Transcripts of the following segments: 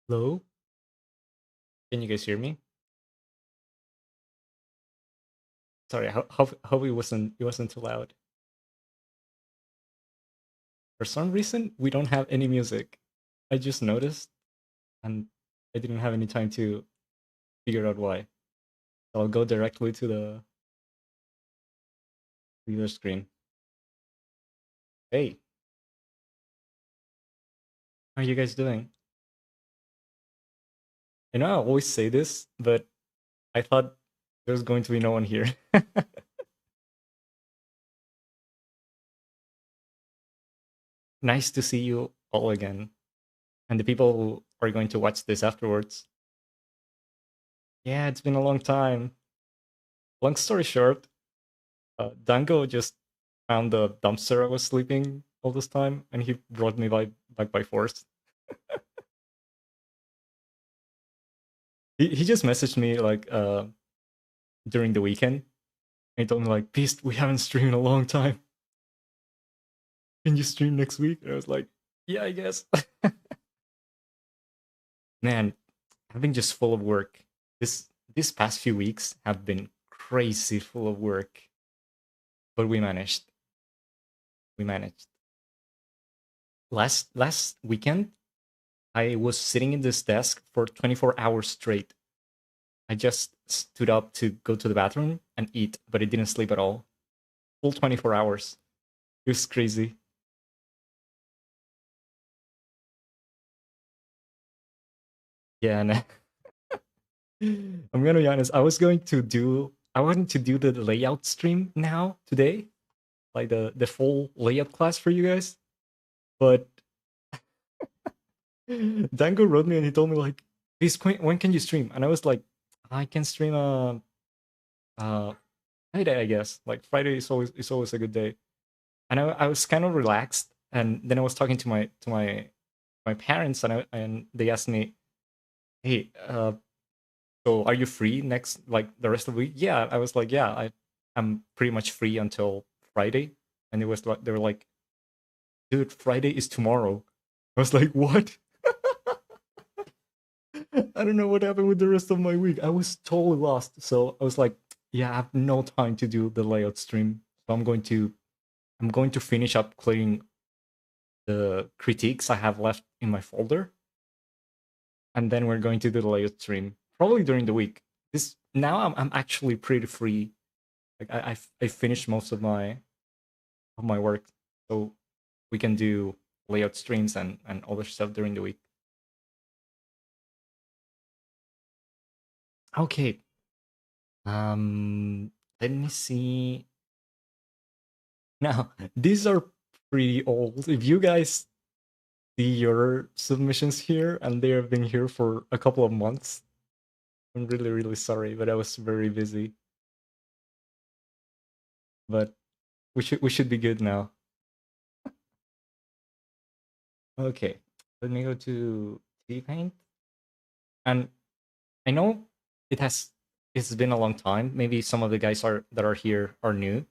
Hello? Can you guys hear me? Sorry, hope it wasn't too loud. For some reason, we don't have any music. I just noticed, and I didn't have any time to figure out why. So I'll go directly to the leader screen. Hey, how are you guys doing? I know I always say this, but I thought there's going to be no one here. Nice to see you all again, and the people who are going to watch this afterwards. Yeah, it's been a long time. Long story short, Dango just found the dumpster I was sleeping all this time, and he brought me back by force. He just messaged me like during the weekend, and he told me like, "Beast, we haven't streamed in a long time. Can you stream next week?" And I was like, "Yeah, I guess." Man, I've been just full of work. This past few weeks have been crazy full of work, but we managed. We managed. Last weekend, I was sitting in this desk for 24 hours straight. I just stood up to go to the bathroom and eat, but I didn't sleep at all. Full 24 hours. It was crazy. Yeah, and I'm gonna be honest. I wanted to do the layout stream now today, like the full layout class for you guys. But Dango wrote me and he told me like, "This when can you stream?" And I was like, "I can stream uh Friday, I guess. Like Friday is always a good day." And I was kind of relaxed, and then I was talking to my parents, and they asked me, "Hey, so are you free next like the rest of the week?" Yeah, I was like, "Yeah, I'm pretty much free until Friday." And it was like they were like, "Dude, Friday is tomorrow." I was like, "What?" I don't know what happened with the rest of my week. I was totally lost. So I was like, "Yeah, I have no time to do the layout stream. So I'm going to finish up clearing the critiques I have left in my folder, and then we're going to do the layout stream probably during the week. This now I'm actually pretty free. Like I finished most of my work, so we can do layout streams and other stuff during the week. Okay. Let me see. Now these are pretty old. If you guys see your submissions here and they have been here for a couple of months, I'm really really sorry, but I was very busy. But we should be good now. Okay, let me go to T Paint, and I know it has it's been a long time. Maybe some of the guys that are here are new.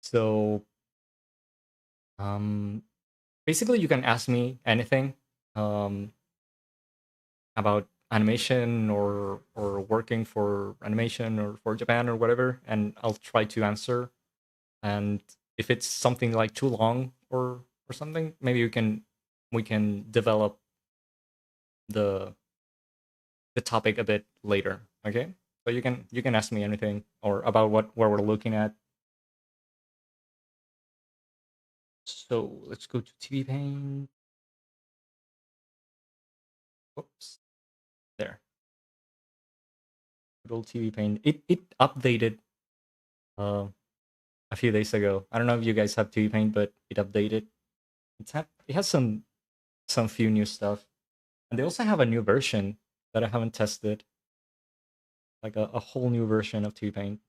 So um, basically, you can ask me anything um, about animation or working for animation or for Japan or whatever, and I'll try to answer. And if it's something like too long or something, maybe we can develop the the topic a bit later. Okay, so you can ask me anything or about what we're looking at. So let's go to TV Paint. Oops, there. Good old TV Paint. It updated uh, a few days ago. I don't know if you guys have TV Paint, but it updated. It has some few new stuff, and they also have a new version that I haven't tested, like a whole new version of TV Paint,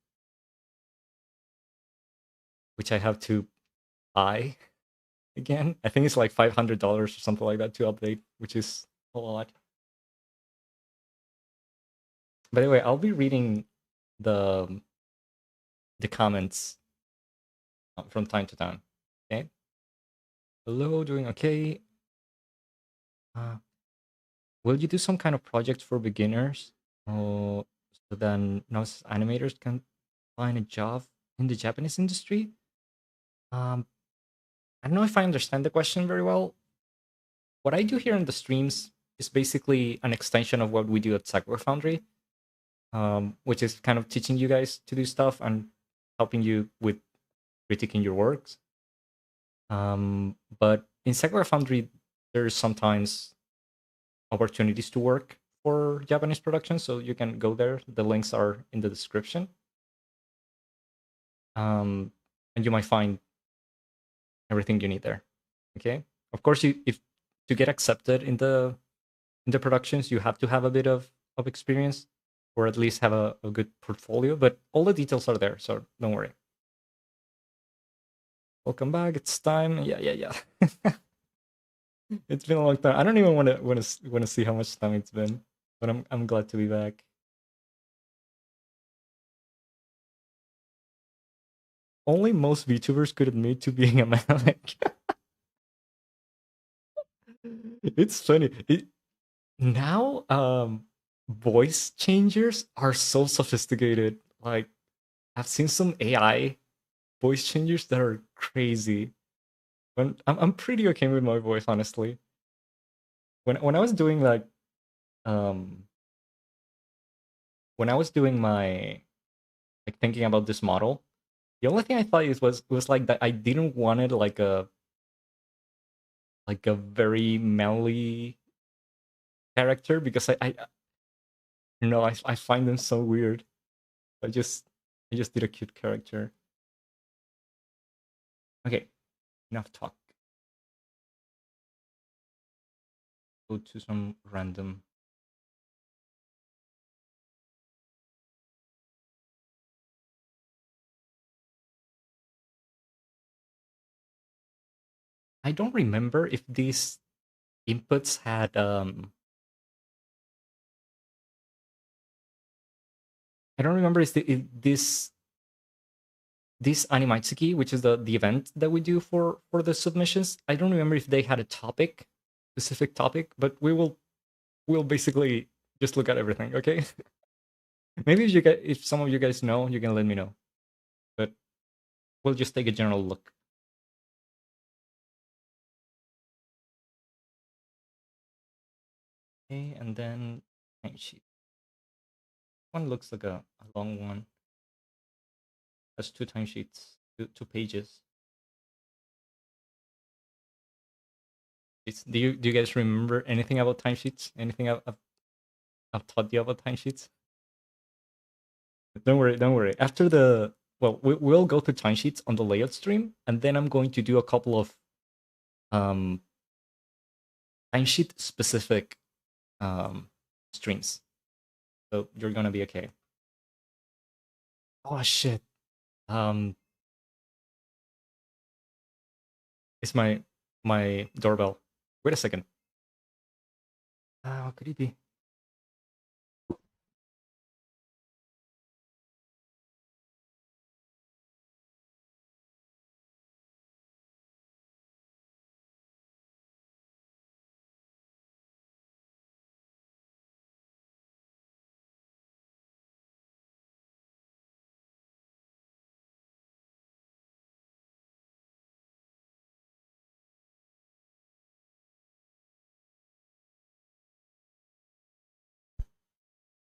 which I have to buy again. I think it's like $500 or something like that to update, which is a lot. By the way, I'll be reading the comments from time to time. Okay. Hello, doing okay. Uh, will you do some kind of project for beginners, so then novice animators can find a job in the Japanese industry? Um, I don't know if I understand the question very well. What I do here in the streams is basically an extension of what we do at Sakura Foundry, which is kind of teaching you guys to do stuff and helping you with critiquing your works. But in Sakura Foundry, there's sometimes opportunities to work for Japanese productions, so you can go there. The links are in the description, and you might find everything you need there. Okay. Of course, you if to get accepted in the productions, you have to have a bit of experience, or at least have a good portfolio. But all the details are there, so don't worry. Welcome back. It's time. Yeah, yeah, yeah. It's been a long time. I don't even want to see how much time it's been, but I'm glad to be back. Only most VTubers could admit to being a mechanic. It's funny. Now, voice changers are so sophisticated. Like, I've seen some AI voice changers that are crazy. I'm pretty okay with my voice, honestly. When I was doing like um when I was doing my like thinking about this model, the only thing I thought was like that I didn't want it like a very manly character, because I you know I find them so weird. I just I just did a cute character. Okay, enough talk. Go to some random. I don't remember if these inputs had I don't remember if this Animatsuki, which is the event that we do for the submissions. I don't remember if they had a topic, specific topic, but we'll basically just look at everything. Okay. Maybe if some of you guys know, you can let me know. But we'll just take a general look. Okay, and then timesheet. One looks like a long one. Has two timesheets, two pages. Do you guys remember anything about timesheets? Anything I've taught you about timesheets? Don't worry, don't worry. After the we'll go to timesheets on the layout stream, and then I'm going to do a couple of um timesheet specific streams. So you're gonna be okay. Oh shit. Um, it's my doorbell. Wait a second. What could it be?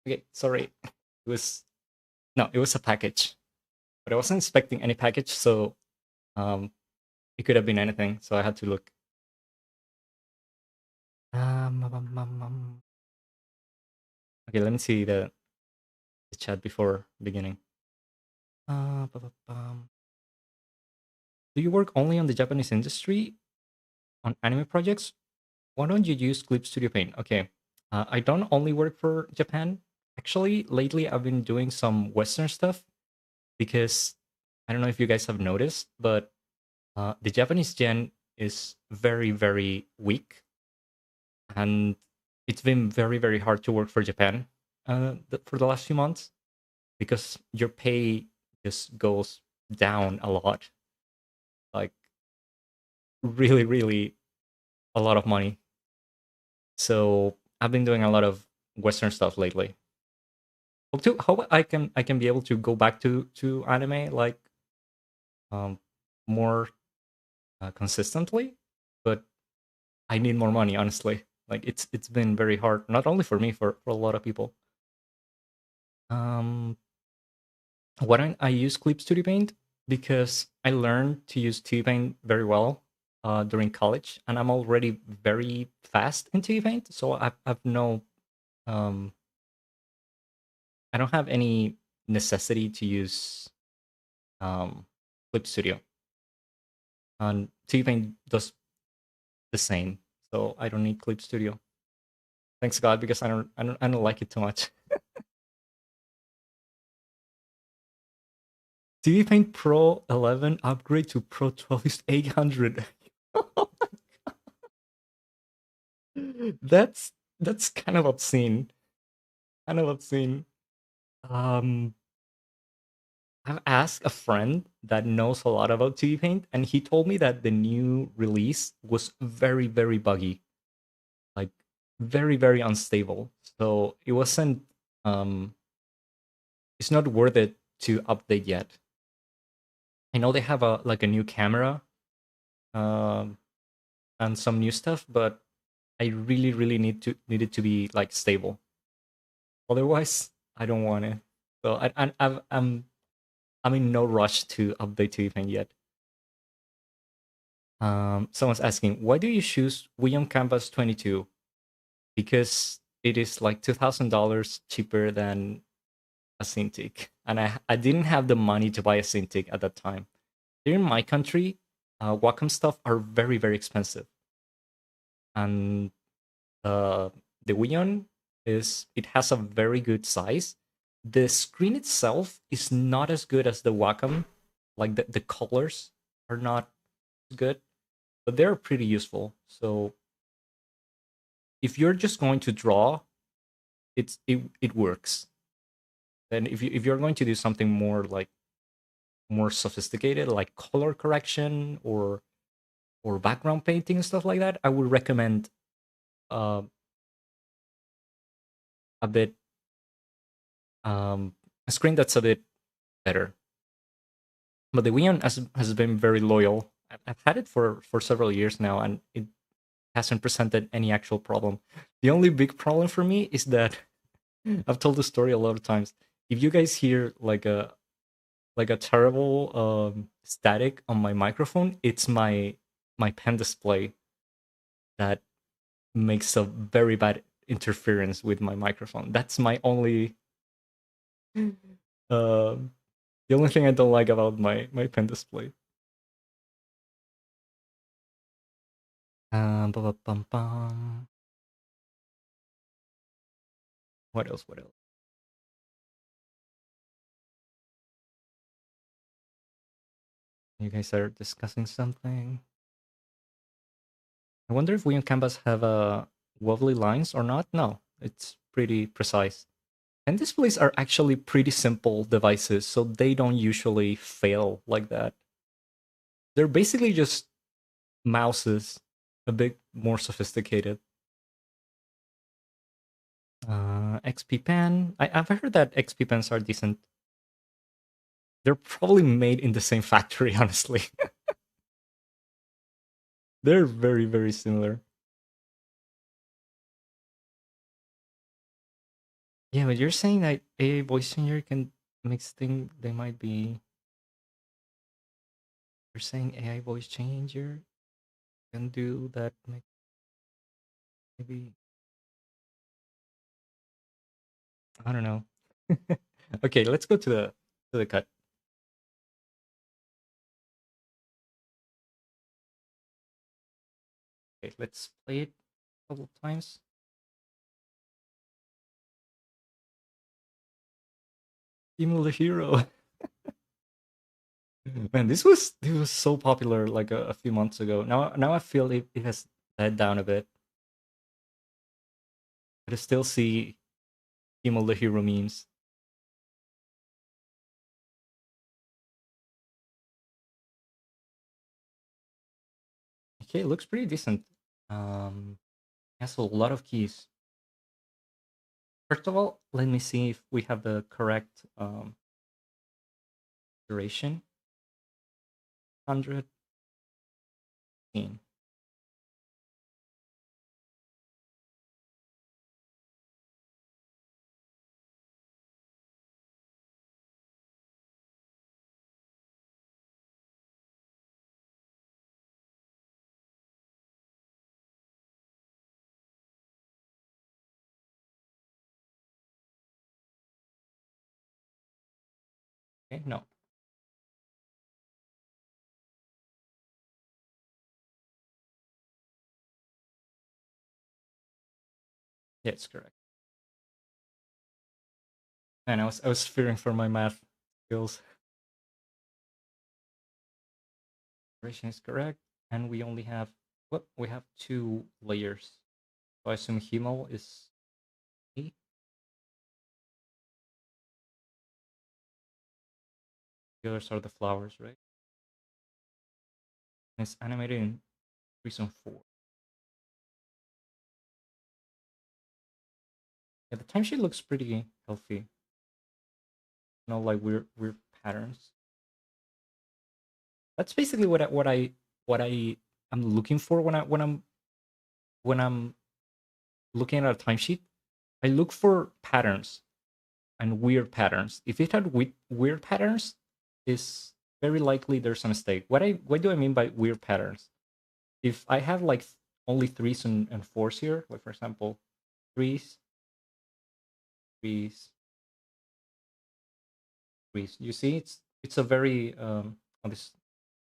Okay, sorry. It was no, it was a package, but I wasn't expecting any package, so um, it could have been anything. So I had to look. Okay, let me see the chat before beginning. Do you work only on the Japanese industry on anime projects? Why don't you use Clip Studio Paint? Okay, I don't only work for Japan. Actually, lately I've been doing some Western stuff because I don't know if you guys have noticed, but the Japanese gen is very, very weak, and it's been very, very hard to work for Japan for the last few months because your pay just goes down a lot, like really, really a lot of money. So I've been doing a lot of Western stuff lately. Hope I can be able to go back to anime like um more consistently, but I need more money, honestly. Like it's been very hard, not only for me, for a lot of people. Um, why don't I use Clip Studio Paint? Because I learned to use T Paint very well during college, and I'm already very fast in T Paint, so I've no um I don't have any necessity to use Clip Studio, and T Paint does the same, so I don't need Clip Studio. Thanks God, because I don't like it too much. TV Paint Pro 11 upgrade to Pro 12 is 800. That's kind of obscene. Kind of obscene. Um, I've asked a friend that knows a lot about TV Paint, and he told me that the new release was very, very buggy, like very, very unstable. So it wasn't. Um, it's not worth it to update yet. I know they have a new camera, um, and some new stuff, but I really, really need it to be like stable. Otherwise, I don't want it. So I'm in no rush to update to even yet. Someone's asking, why do you choose William Canvas 22? Because it is like $2,000 cheaper than a Cintiq, and I didn't have the money to buy a Cintiq at that time. Here in my country, Wacom stuff are very, very expensive, and uh, the Wion it has a very good size. The screen itself is not as good as the Wacom. Like the colors are not good, but they're pretty useful. So if you're just going to draw, it works. And if you're going to do something more sophisticated, like color correction or background painting and stuff like that, I would recommend uh, a bit a screen that's a bit better. But the Wion has been very loyal. I've had it for several years now, and it hasn't presented any actual problem. The only big problem for me is that I've told the story a lot of times. If you guys hear like a terrible static on my microphone, it's my pen display that makes a very bad interference with my microphone. That's my only um the only thing I don't like about my pen display. Bum. What else? What else? You guys are discussing something. I wonder if we on Canvas have wobbly lines or not. No, it's pretty precise. And displays are actually pretty simple devices, so they don't usually fail like that. They're basically just mouses, a bit more sophisticated. XP Pen. I've heard that XP Pens are decent. They're probably made in the same factory, honestly. They're very, very similar. Yeah, but you're saying that a voice changer can mix thing. They might be. You're saying AI voice changer can do that. Maybe I don't know. Okay, let's go to the cut. Okay, let's play it a couple of times. Emo the hero. Man, this was so popular like a few months ago. Now I feel it has died down a bit. But I still see Emo the hero memes. Okay, it looks pretty decent. Has a lot of keys. First of all, let me see if we have the correct duration. 100. Okay, no. Yeah, it's correct. And I was fearing for my math skills. Duration is correct. And we only have what? We have 2 layers. So I assume Himal is E. The others are the flowers, right? And it's animated in Reason 4. Yeah, the timesheet looks pretty healthy. No, like weird patterns. That's basically what I am looking for when I'm looking at a timesheet. I look for patterns and weird patterns. If it had weird patterns, is very likely there's a mistake. What do I mean by weird patterns? If I have like only threes and fours here, like for example, threes, threes, threes. You see, it's a very on this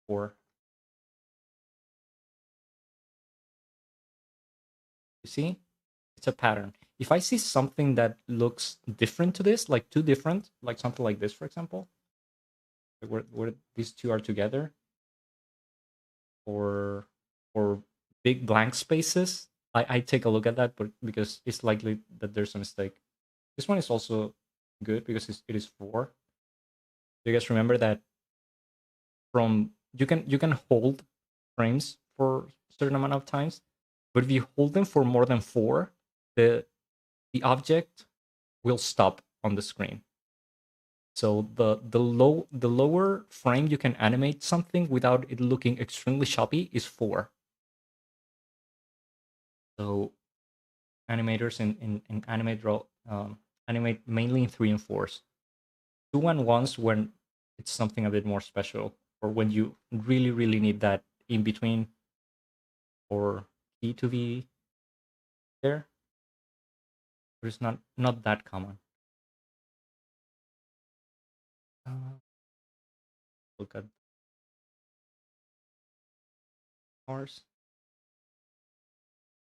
four. You see, it's a pattern. If I see something that looks different to this, like too different, like something like this, for example, like where these two are together, or or big blank spaces, I take a look at that, but because it's likely that there's a mistake. This one is also good because it is four. You guys remember that from you can hold frames for a certain amount of times, but if you hold them for more than four, the object will stop on the screen. So the lower frame you can animate something without it looking extremely choppy is four. So animators in animate draw animate mainly in three and fours. Two and ones when it's something a bit more special, or when you really need that in between or key to be there, but it's not that common. Uh, Look at ours.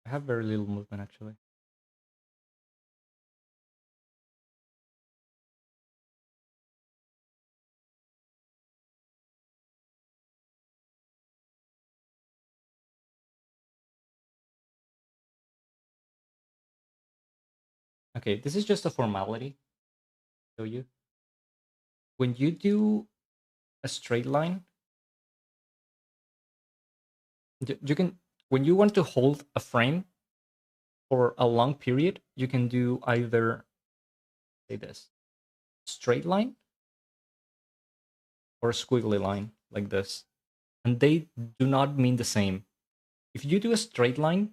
I have very little movement actually. Okay, this is just a formality. Show you when you do a straight line, you can when you want to hold a frame for a long period, you can do either say this straight line or a squiggly line like this, and they do not mean the same. If you do a straight line,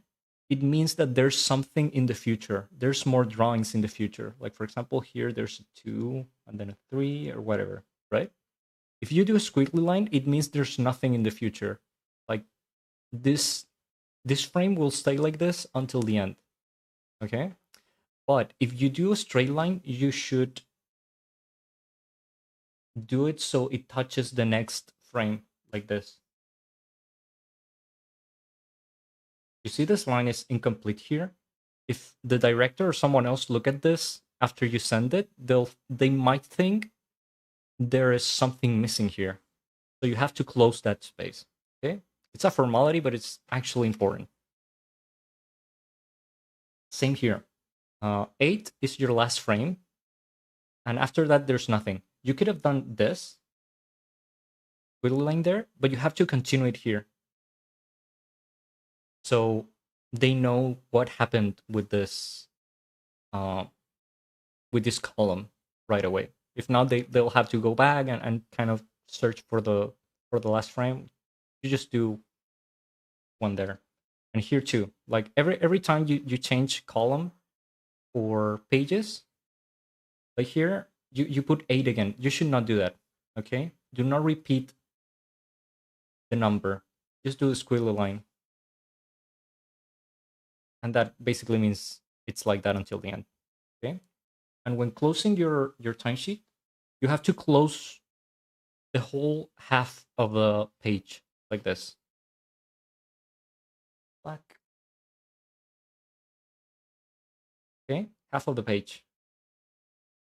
it means that there's something in the future. There's more drawings in the future. Like for example, here there's a 2 and then a 3 or whatever, right? If you do a squiggly line, it means there's nothing in the future. Like this this frame will stay like this until the end. Okay? But if you do a straight line, you should do it so it touches the next frame like this. You see this line is incomplete here. If the director or someone else look at this after you send it, they might think there is something missing here. So you have to close that space. Okay? It's a formality, but it's actually important. Same here. 8 is your last frame, and after that there's nothing. You could have done this with a line there, but you have to continue it here. So they know what happened with this with this column right away. If not, they'll have to go back and kind of search for the last frame. You just do one there. And here too, like every time you change column or pages, like here, you put 8 again. You should not do that. Okay? Do not repeat the number. Just do a squiggly line. And that basically means it's like that until the end. Okay? And when closing your timesheet, you have to close the whole half of the page like this. Black. Okay? Half of the page.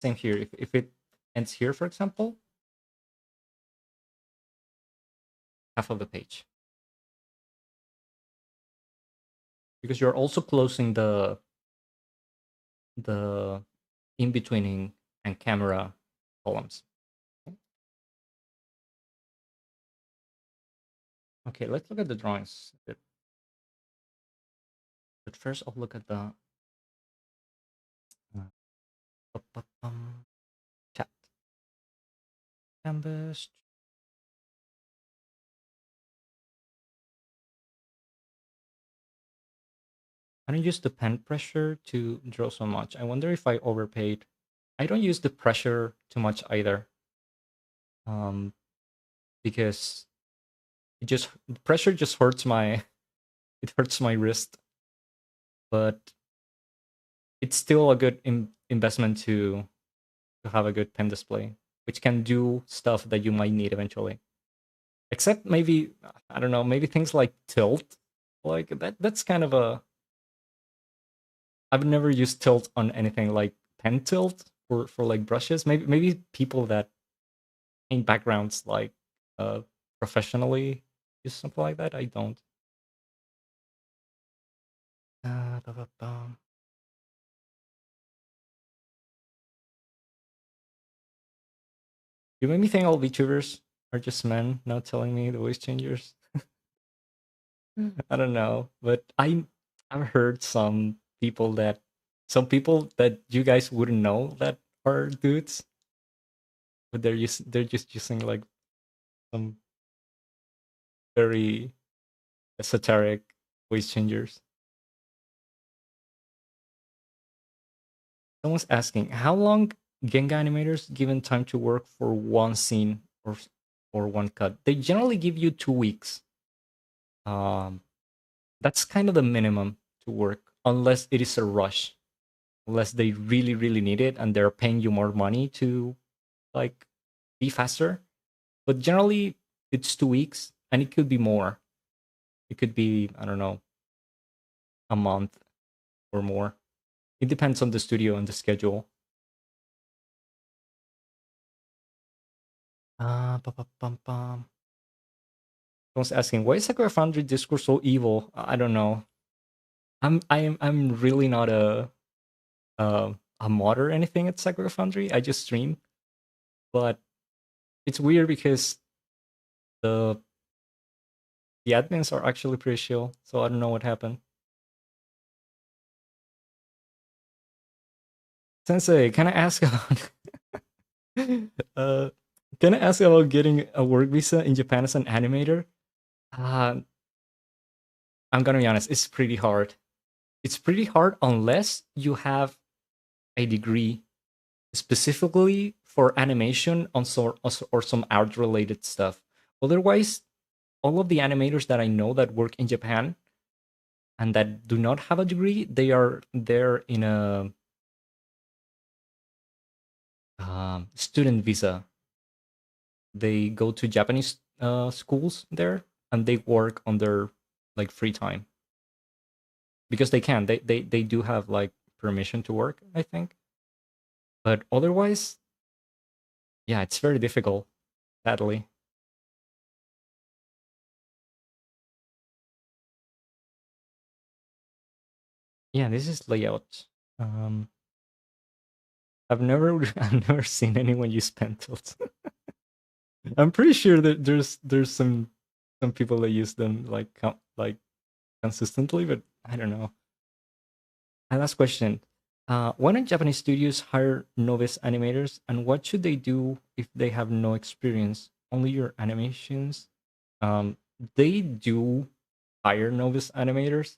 Same here. If it ends here, for example, half of the page. Because you're also closing the in-betweening and camera columns. Okay, let's look at the drawings a bit. But first, I'll look at the chat canvas. I don't use the pen pressure to draw so much. I wonder if I overpaid. I don't use the pressure too much either. Because the pressure just hurts my it hurts my wrist. But it's still a good investment to have a good pen display, which can do stuff that you might need eventually. Except maybe, I don't know, maybe things like tilt. Like that's kind of a I've never used tilt on anything like pen tilt for like brushes. Maybe people that paint backgrounds like professionally use something like that. I don't. You made me think all VTubers are just men now telling me the voice changers. I don't know, but I've heard some people that you guys wouldn't know that are dudes, but they're just using like some very esoteric voice changers. Someone's asking how long Genga animators given time to work for one scene or one cut. They generally give you 2 weeks. That's kind of the minimum to work, unless it is a rush, unless they really really need it and they're paying you more money to like be faster. But generally it's 2 weeks, and it could be more. It could be, I don't know, a month or more. It depends on the studio and the schedule. Someone's asking, why is Sakura Foundry Discord so evil? I don't know. I'm really not a mod or anything at Sakura Foundry. I just stream. But it's weird because the admins are actually pretty chill, so I don't know what happened. Sensei, can I ask about can I ask about getting a work visa in Japan as an animator? I'm gonna be honest, it's pretty hard. It's pretty hard unless you have a degree specifically for animation on or some art related stuff. Otherwise, all of the animators that I know that work in Japan and that do not have a degree, they are there in a student visa. They go to Japanese schools there and they work on their like free time because they can. They do have like permission to work, I think. But otherwise, yeah, it's very difficult, sadly. Yeah, this is layout. I've never I've never seen anyone use pen tilts. I'm pretty sure that there's some people that use them like consistently, but I don't know. And last question: Why don't Japanese studios hire novice animators, and what should they do if they have no experience? Only your animations. Um, they do hire novice animators.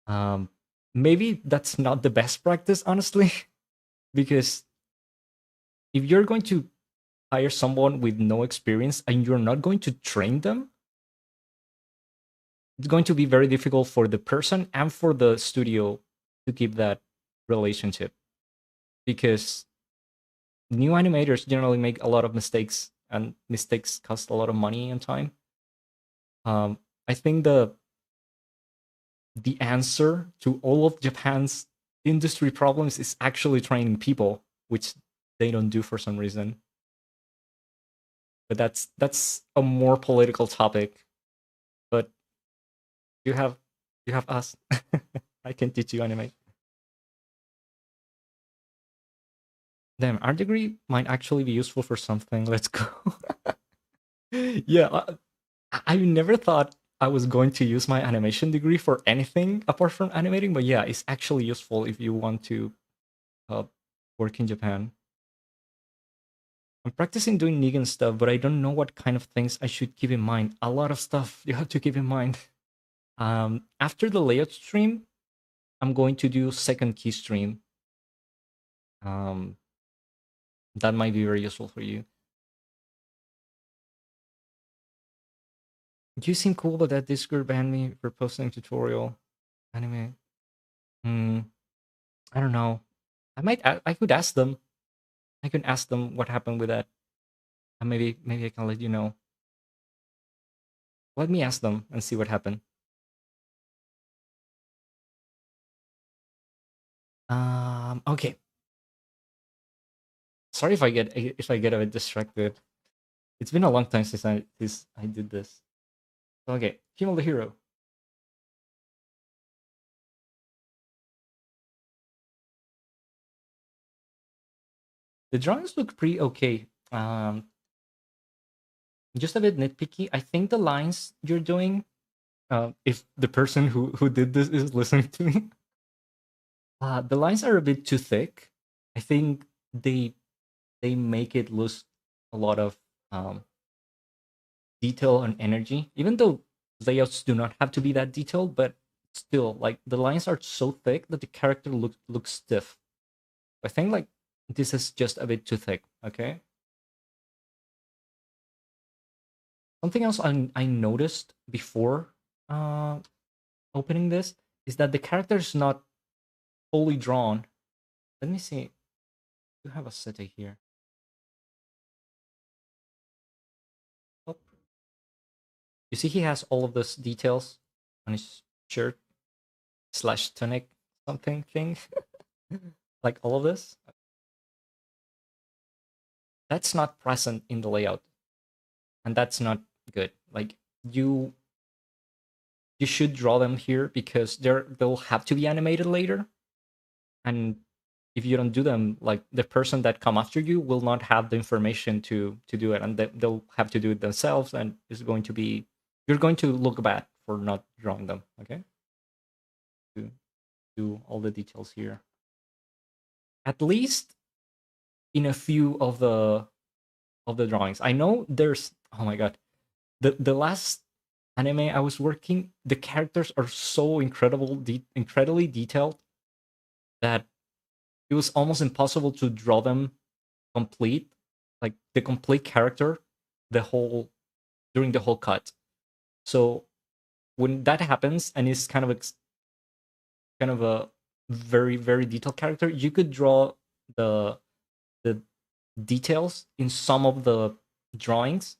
Um, Maybe that's not the best practice, honestly, because if you're going to hire someone with no experience and you're not going to train them, it's going to be very difficult for the person and for the studio to keep that relationship, because new animators generally make a lot of mistakes, and mistakes cost a lot of money and time. I think the answer to all of Japan's industry problems is actually training people, which they don't do for some reason. But that's a more political topic. But you have you have us. I can teach you anime. Damn, art degree might actually be useful for something. Let's go. Yeah, I never thought I was going to use my animation degree for anything apart from animating, but yeah, it's actually useful if you want to uh, work in Japan. I'm practicing doing Negan stuff, but I don't know what kind of things I should keep in mind. A lot of stuff you have to keep in mind. After the layout stream, I'm going to do second key stream. Um, that might be very useful for you. You seem cool, but that Discord banned me for posting tutorial anime. Hmm, I don't know. I could ask them. I could ask them what happened with that, and maybe I can let you know. Let me ask them and see what happened. Okay. Sorry if I get a bit distracted. It's been a long time since I did this. Okay, Kimmel the Hero. The drawings look pretty okay. Just a bit nitpicky. I think the lines you're doing, if the person who did this is listening to me, the lines are a bit too thick. I think they make it lose a lot of um, detail and energy, even though layouts do not have to be that detailed, but still, like the lines are so thick that the character looks stiff. I think like this is just a bit too thick. Okay. Something else I noticed before uh, opening this is that the character is not fully drawn. Let me see. You have a city here. Oh, you see, he has all of those details on his shirt slash tunic something thing, like all of this. That's not present in the layout, and that's not good. Like you you should draw them here because they'll have to be animated later, and if you don't do them, like the person that come after you will not have the information to do it, and they'll have to do it themselves, and it's going to be, you're going to look bad for not drawing them. Okay, to do all the details here, at least in a few of the drawings. I know there's, oh my god, the last anime I was working, the characters are so incredibly detailed that it was almost impossible to draw them complete, like the complete character, the whole during the whole cut. So when that happens and it's kind of a very detailed character, you could draw the the details in some of the drawings,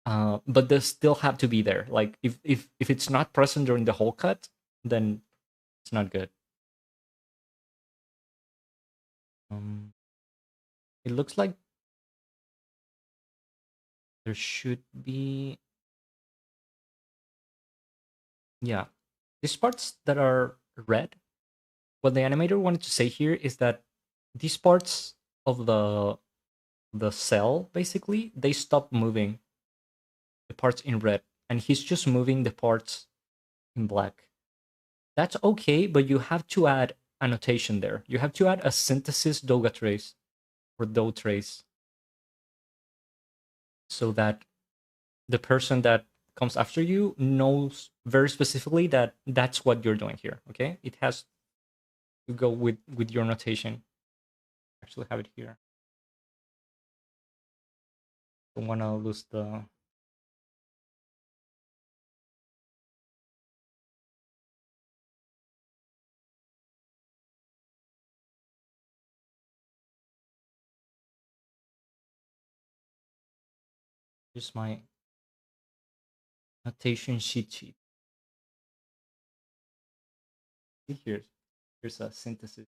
but they still have to be there. Like if it's not present during the whole cut, then it's not good. Um, it looks like there should be, yeah, these parts that are red. What the animator wanted to say here is that these parts of the cell basically they stop moving, the parts in red, and he's just moving the parts in black. That's okay, but you have to add annotation there. You have to add a synthesis Doga trace or Do trace so that the person that comes after you knows very specifically that that's what you're doing here. Okay, it has to go with your notation. Actually, have it here. Don't want to lose the. Here's my notation sheet. Here's a synthesis.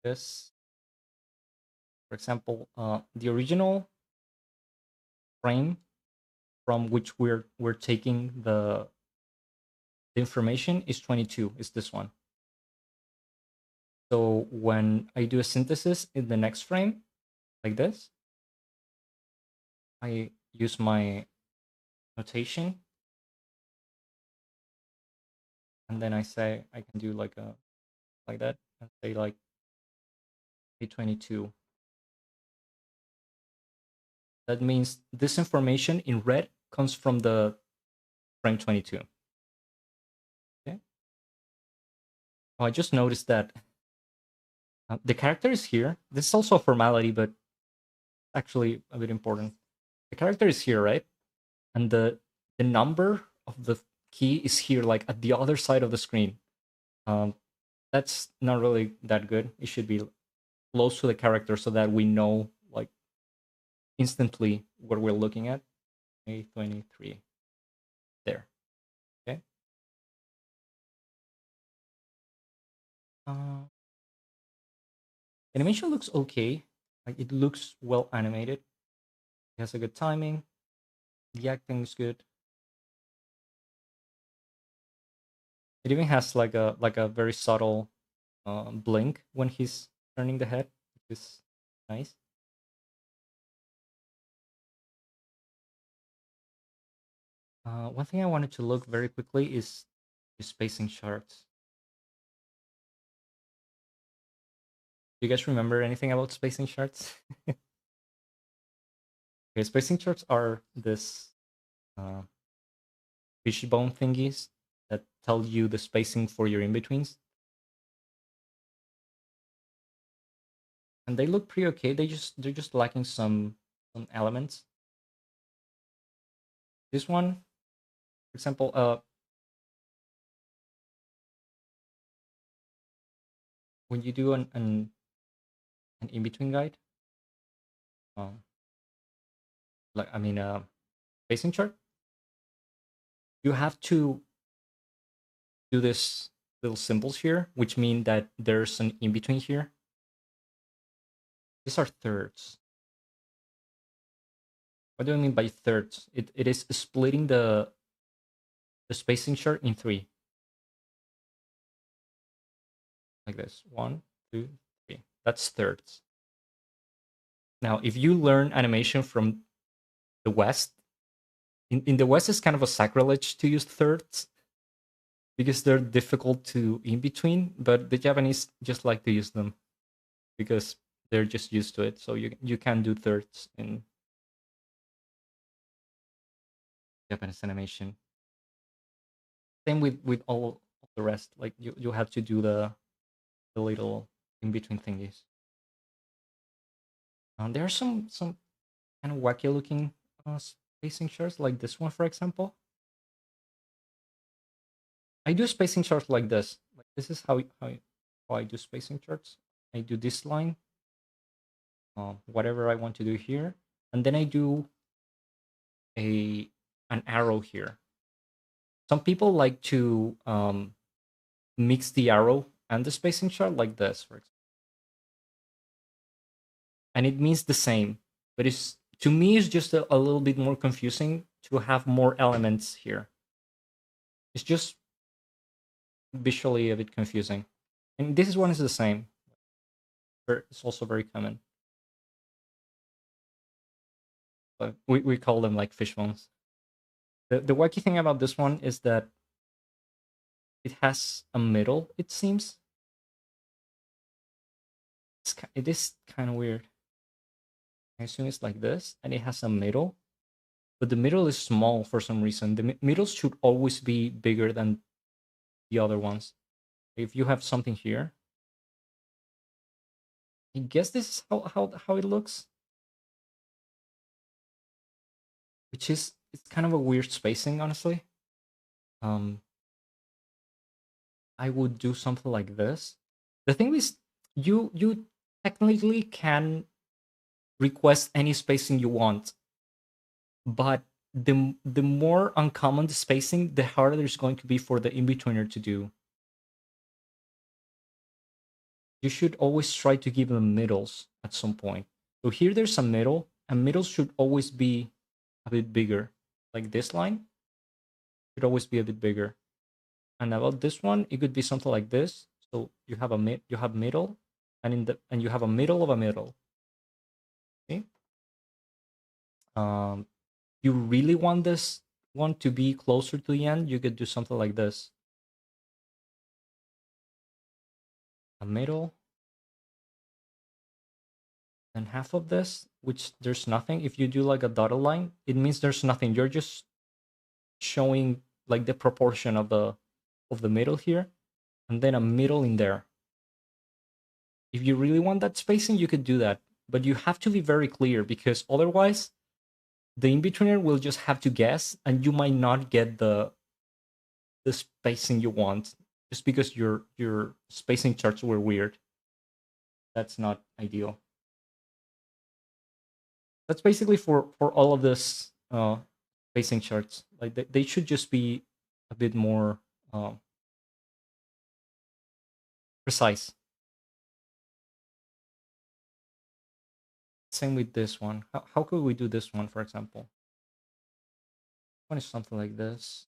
This, for example, the original frame from which we're taking the information is 22. Is this one? So when I do a synthesis in the next frame, like this, I use my notation, and then I say I can do like that, and say like A22. That means this information in red comes from the frame 22. Okay. Oh, I just noticed that the character is here. This is also a formality, but actually a bit important. The character is here, right? And the number of the key is here, like at the other side of the screen. Um, that's not really that good. It should be close to the character so that we know like instantly what we're looking at. A23 there. Okay. Uh, Animation looks okay. Like it looks well animated. It has a good timing. The acting is good. It even has like a very subtle blink when he's turning the head, which is nice. One thing I wanted to look very quickly is the spacing charts. Do you guys remember anything about spacing charts? Okay, spacing charts are this uh, fishbone thingies that tell you the spacing for your in-betweens. And they look pretty okay. They're just lacking some elements. This one, for example, when you do an in-between guide, um, like I mean spacing chart, you have to do this little symbols here, which mean that there's an in-between here. These are thirds. What do I mean by thirds? It is splitting the spacing chart in three. Like this. 1, 2, 3. That's thirds. Now, if you learn animation from the West, in the West, it's kind of a sacrilege to use thirds because they're difficult to in between, but the Japanese just like to use them because they're just used to it. So you can do thirds in Japanese animation. Same with all of the rest. Like you have to do the little in between thingies. There are some kind of wacky looking spacing charts, like this one, for example. I do spacing charts like this. Like this is how I do spacing charts. I do this line, whatever I want to do here, and then I do an arrow here. Some people like to mix the arrow and the spacing chart like this, for example, and it means the same, but it's to me it's just a little bit more confusing to have more elements here. It's just visually a bit confusing, and this one is the same. But it's also very common. but we call them like fish bones. The wacky thing about this one is that it has a middle, it seems. It is kind of weird. I assume it's like this, and it has a middle, but the middle is small for some reason. The middles should always be bigger than the other ones. If you have something here, I guess this is how it looks, which is it's kind of a weird spacing, honestly. Um, I would do something like this. The thing is, you technically can request any spacing you want, but the more uncommon the spacing, the harder it's going to be for the in-betweener to do. You should always try to give them middles at some point. So here there's a middle, and middles should always be a bit bigger. Like this line should always be a bit bigger. And about this one, it could be something like this. So you have you have middle, and you have a middle of a middle. See? You really want this one to be closer to the end, you could do something like this. A middle, and half of this, which there's nothing. If you do like a dotted line, it means there's nothing. You're just showing like the proportion of the middle here, and then a middle in there. If you really want that spacing, you could do that, but you have to be very clear, because otherwise the in-betweener will just have to guess, and you might not get the spacing you want just because your spacing charts were weird. That's not ideal. That's basically for all of this spacing charts. Like they should just be a bit more precise. Same with this one. How could we do this one, for example? One is something like this.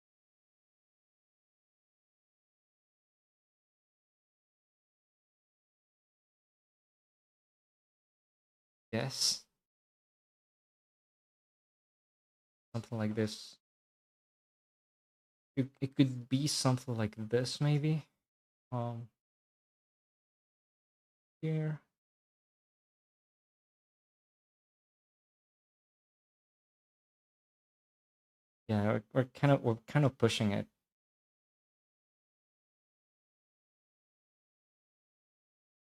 Yes. Something like this. It could be something like this, maybe. Um, Here. Yeah, we're kind of pushing it.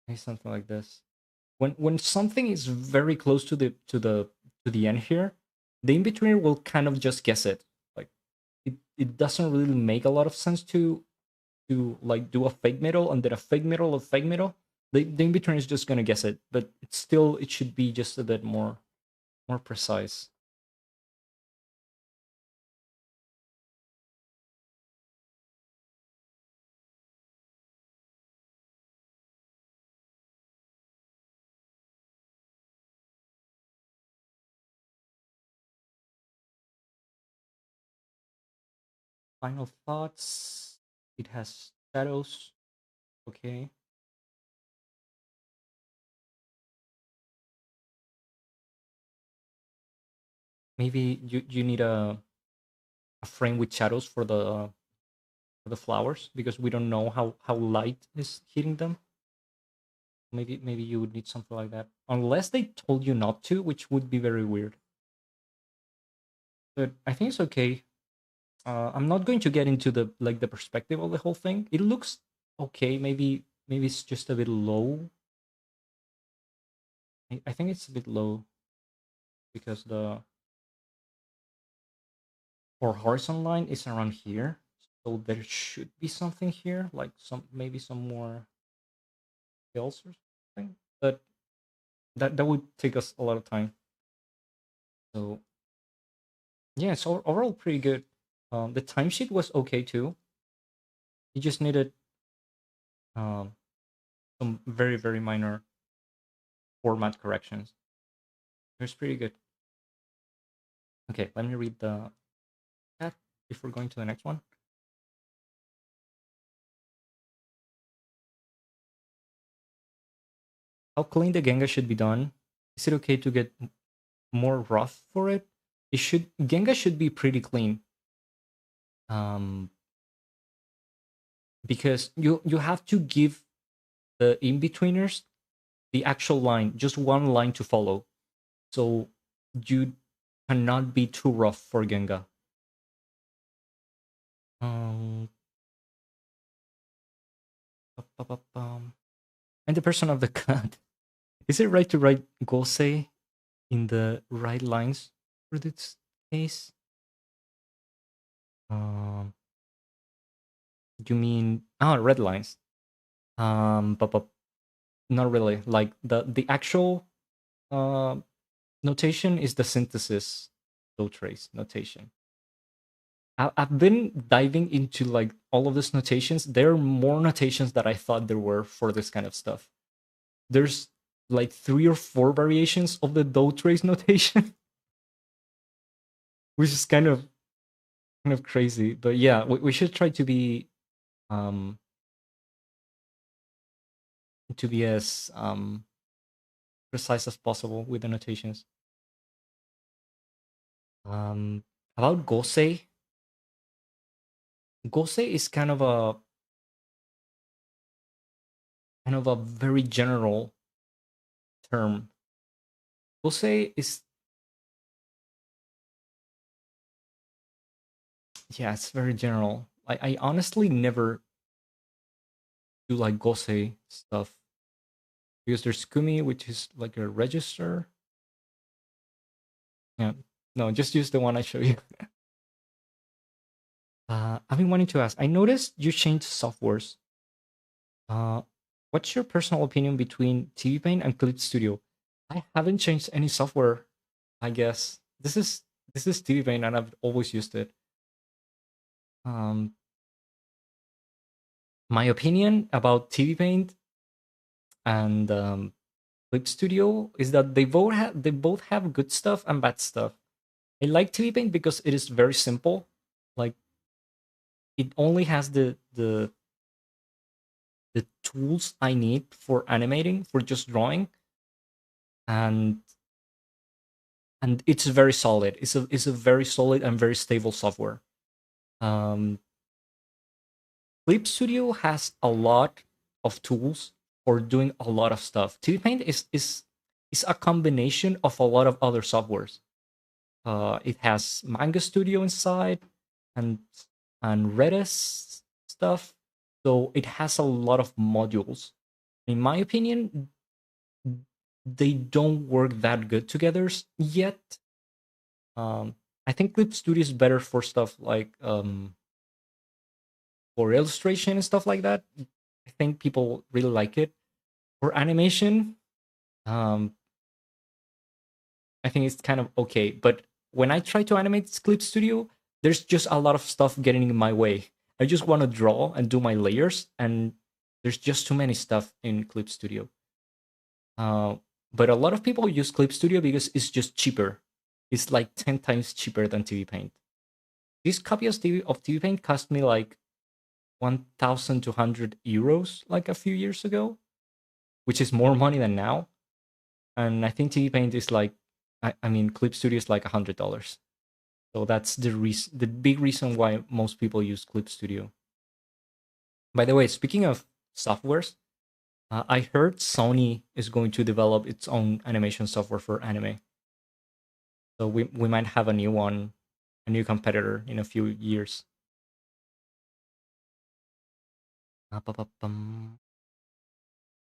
Maybe something like this. When something is very close to the end here, the in-betweener will kind of just guess it. Like it doesn't really make a lot of sense to like do a fake middle and then a fake middle of fake middle. The in-betweener is just gonna guess it, but it's still, it should be just a bit more precise. Final thoughts. It has shadows. Okay. Maybe you need a frame with shadows for the flowers, because we don't know how light is hitting them. Maybe you would need something like that, unless they told you not to, which would be very weird. But I think it's okay. I'm not going to get into the perspective of the whole thing. It looks okay. Maybe it's just a bit low. I think it's a bit low because the or horizontal line is around here, so there should be something here, like maybe some more hills or something. But that would take us a lot of time. So yeah, it's overall pretty good. The timesheet was okay too. You just needed um, some very minor format corrections. It was pretty good. Okay, let me read the chat before going to the next one. How clean the Genga should be done? Is it okay to get more rough for it. It should Genga should be pretty clean. Because you have to give the in-betweeners the actual line, just one line to follow. So you cannot be too rough for Genga. Um, and the person of the cut. Is it right to write Gosei in the right lines for this case? Um, you mean red lines? But not really. Like the actual uh notation is the synthesis low trace notation. I've been diving into like all of these notations. There are more notations that I thought there were for this kind of stuff. There's like 3 or 4 variations of the low trace notation, which is kind of crazy. But yeah, we should try um to be as precise as possible with the notations. About Gosei, Gosei is kind of a very general term. Gosei is, yeah, it's very general. I honestly never do like Gosei stuff because there's Kumi, which is like a register. Yeah, no, just use the one I show you. I've been wanting to ask. I noticed you changed softwares. Uh, what's your personal opinion between TV Paint and Clip Studio? I haven't changed any software. I guess this is TV Paint, and I've always used it. Um, my opinion about TV Paint and Clip Studio is that they both have good stuff and bad stuff. I like TV Paint because it is very simple. Like it only has the tools I need for animating, for just drawing, and it's very solid. It's a very solid and very stable software. Um, Clip Studio has a lot of tools for doing a lot of stuff. TV Paint is a combination of a lot of other softwares. It has Manga Studio inside and Redis stuff, so it has a lot of modules. In my opinion, they don't work that good together yet. I think Clip Studio is better for stuff like for illustration and stuff like that. I think people really like it. For animation, um, I think it's kind of okay. But when I try to animate Clip Studio, there's just a lot of stuff getting in my way. I just want to draw and do my layers, and there's just too many stuff in Clip Studio. Uh, but a lot of people use Clip Studio because it's just cheaper. It's like 10 times cheaper than TV Paint. This copy of TV Paint cost me like 1,200 euros like a few years ago, which is more money than now. And I think TV Paint is like, I mean, Clip Studio is like $100. So that's the big reason why most people use Clip Studio. By the way, speaking of softwares, I heard Sony is going to develop its own animation software for anime. So we might have a new one, a new competitor in a few years.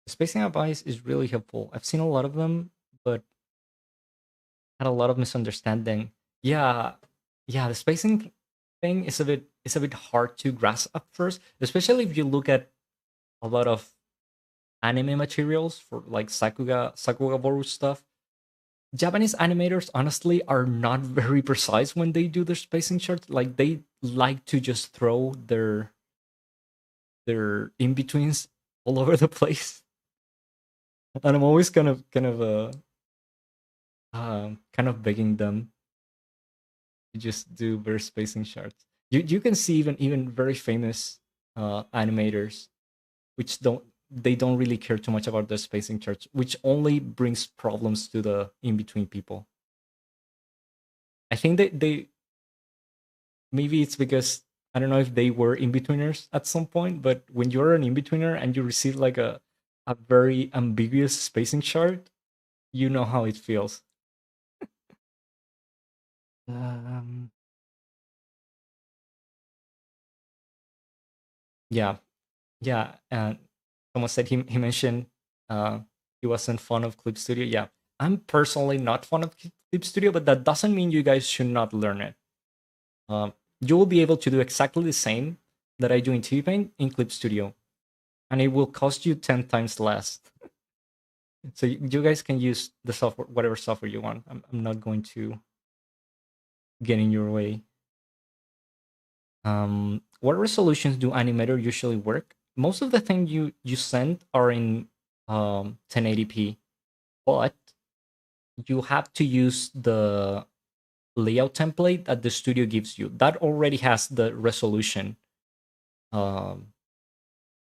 Spacing out bias is really helpful. I've seen a lot of them, but had a lot of misunderstanding. Yeah, yeah, the spacing thing is a bit hard to grasp at first, especially if you look at a lot of anime materials for like Sakuga Boru stuff. Japanese animators honestly are not very precise when they do their spacing charts. Like they like to just throw their in betweens all over the place, and I'm always kind of begging them to just do their spacing charts. You can see even very famous animators which don't really care too much about the spacing charts, which only brings problems to the in between people. I think they maybe it's because I don't know if they were in-betweeners at some point, but when you're an in-betweener and you receive like a very ambiguous spacing chart, you know how it feels. Um, yeah, yeah. And someone said he mentioned uh, he wasn't fond of Clip Studio. Yeah, I'm personally not fond of Clip Studio, but that doesn't mean you guys should not learn it. You will be able to do exactly the same that I do in TV Paint in Clip Studio, and it will cost you 10 times less. So you guys can use the software, whatever software you want. I'm not going to get in your way. What resolutions do Animator usually work? Most of the things you send are in 1080p, but you have to use the layout template that the studio gives you. That already has the resolution um,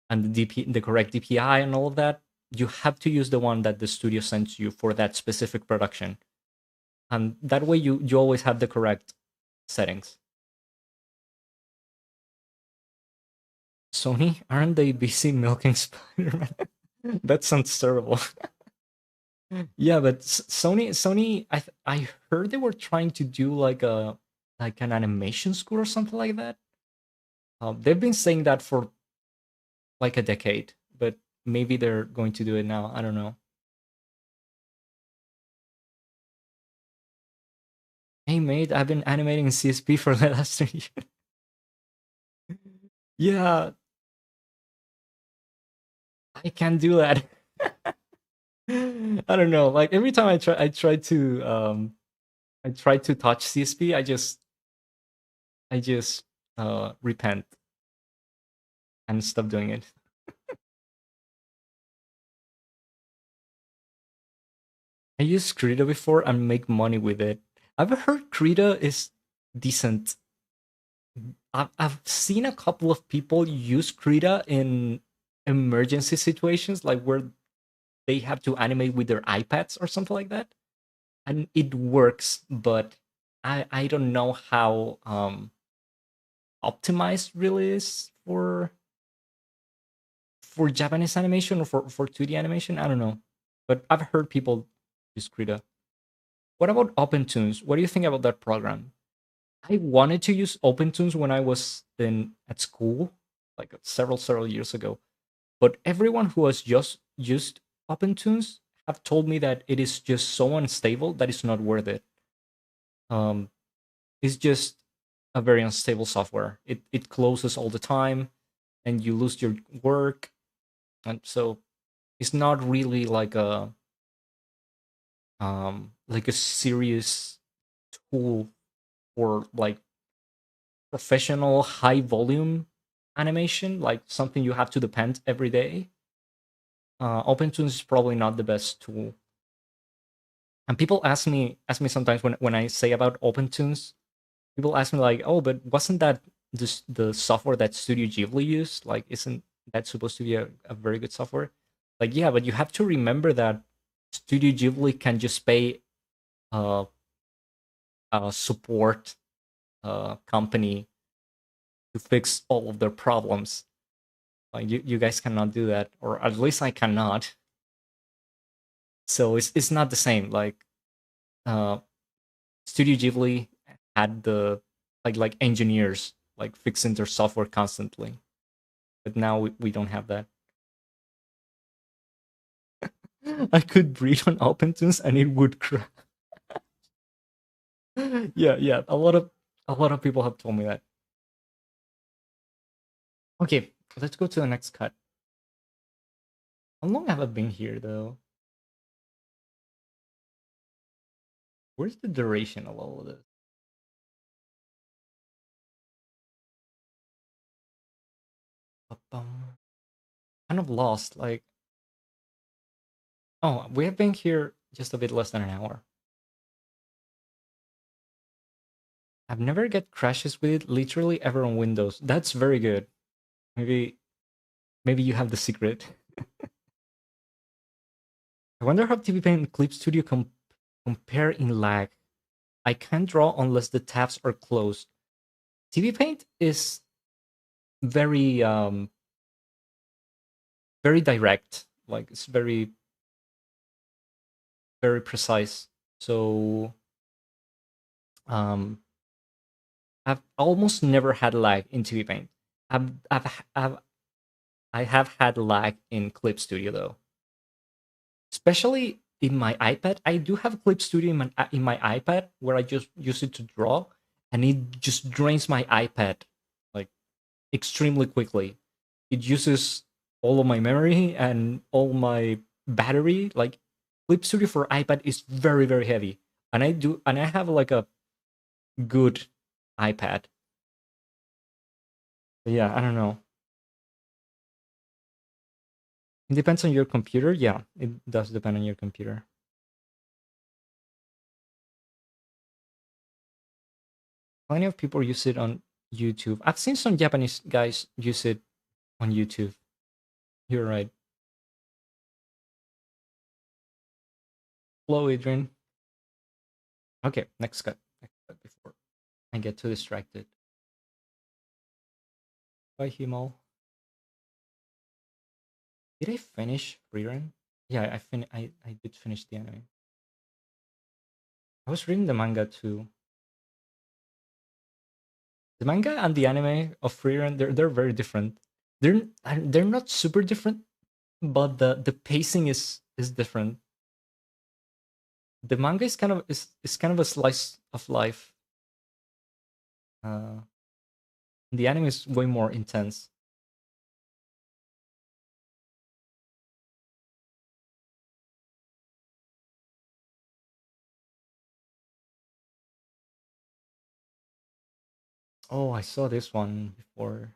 and the correct DPI and all of that. You have to use the one that the studio sends you for that specific production, and that way you always have the correct settings. Sony, aren't they busy milking Spider-Man? That sounds terrible. Yeah, but Sony, I heard they were trying to do like an animation school or something like that. They've been saying that for like a decade, but maybe they're going to do it now. I don't know. Hey mate, I've been animating in CSP for the last 3 years. Yeah, I can do that. I don't know. Like every time I try to touch CSP, I just repent and stop doing it. I used Krita before and make money with it. I've heard Krita is decent. I've seen a couple of people use Krita in emergency situations, like where they have to animate with their iPads or something like that, and it works. But I don't know how optimized really is for Japanese animation or for 2D animation. I don't know, but I've heard people use Krita. What about OpenTunes? What do you think about that program? I wanted to use OpenTunes when I was in at school, like several years ago. But everyone who has just used OpenTunes have told me that it is just so unstable that it's not worth it. Um, it's just a very unstable software. It closes all the time, and you lose your work, and so it's not really like a serious tool for like professional high volume animation, like something you have to depend every day. OpenTunes is probably not the best tool. And people ask me sometimes when I say about OpenTunes, people ask me like, "Oh, but wasn't that the software that Studio Ghibli used? Like, isn't that supposed to be a very good software?" Like, yeah, but you have to remember that Studio Ghibli can just pay uh, a support company to fix all of their problems. Like, you guys cannot do that, or at least I cannot. So it's not the same. Like, uh, Studio Ghibli had the like engineers like fixing their software constantly, but now we don't have that. I could breathe on OpenTunes and it would crash. Yeah, yeah. A lot of people have told me that. Okay, let's go to the next cut. How long have I been here though? Where's the duration of all of this? Kind of lost. Like, oh, we have been here just a bit less than an hour. I've never get crashes with it literally ever on Windows. That's very good. Maybe you have the secret. I wonder how TV Paint and Clip Studio compare in lag. I can't draw unless the tabs are closed. TV Paint is very very direct. Like it's very very precise. So um, I've almost never had lag in TV Paint. I've, I've, I've I have had lag in Clip Studio though, especially in my iPad. I do have Clip Studio in my iPad where I just use it to draw, and it just drains my iPad like extremely quickly. It uses all of my memory and all my battery. Like Clip Studio for iPad is very very heavy, and I have like a good iPad. But yeah, I don't know. It depends on your computer. Yeah, it does depend on your computer. Plenty of people use it on YouTube. I've seen some Japanese guys use it on YouTube. You're right. Hello, Adrian. Okay, next cut. Next cut before I get too distracted. Bye, Himal. Did I finish Rerun? Yeah, I did finish the anime. I was reading the manga too. The manga and the anime of Rerun, they're very different. They're not super different, but the pacing is different. The manga is kind of a slice of life. Uh, the anime is way more intense. Oh, I saw this one before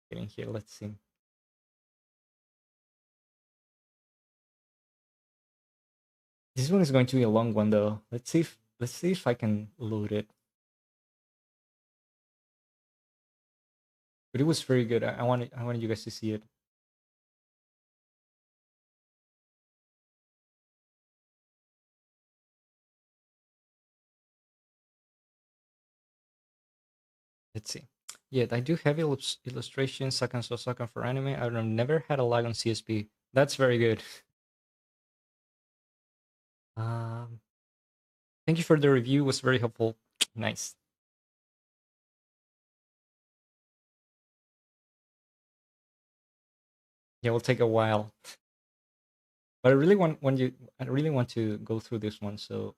getting here. Let's see. This one is going to be a long one though. Let's see if I can load it. But it was very good. I wanted you guys to see it. Let's see. Yeah, I do have illustrations, second for anime. I've never had a lag on CSP. That's very good. Um, thank you for the review. It was very helpful. Nice. Yeah, it will take a while, but I really want to go through this one. So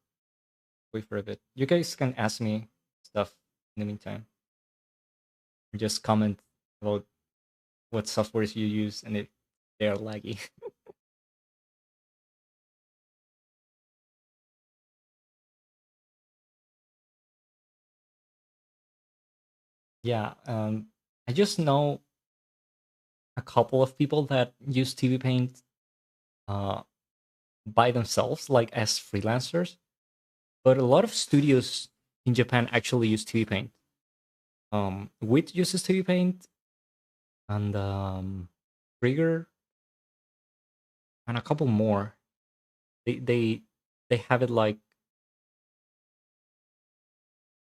wait for a bit. You guys can ask me stuff in the meantime. Or just comment about what softwares you use and if they are laggy. Yeah, I just know a couple of people that use TV Paint uh, by themselves, like as freelancers. But a lot of studios in Japan actually use TV Paint. WIT uses TV Paint, and Trigger, and a couple more. They they they have it like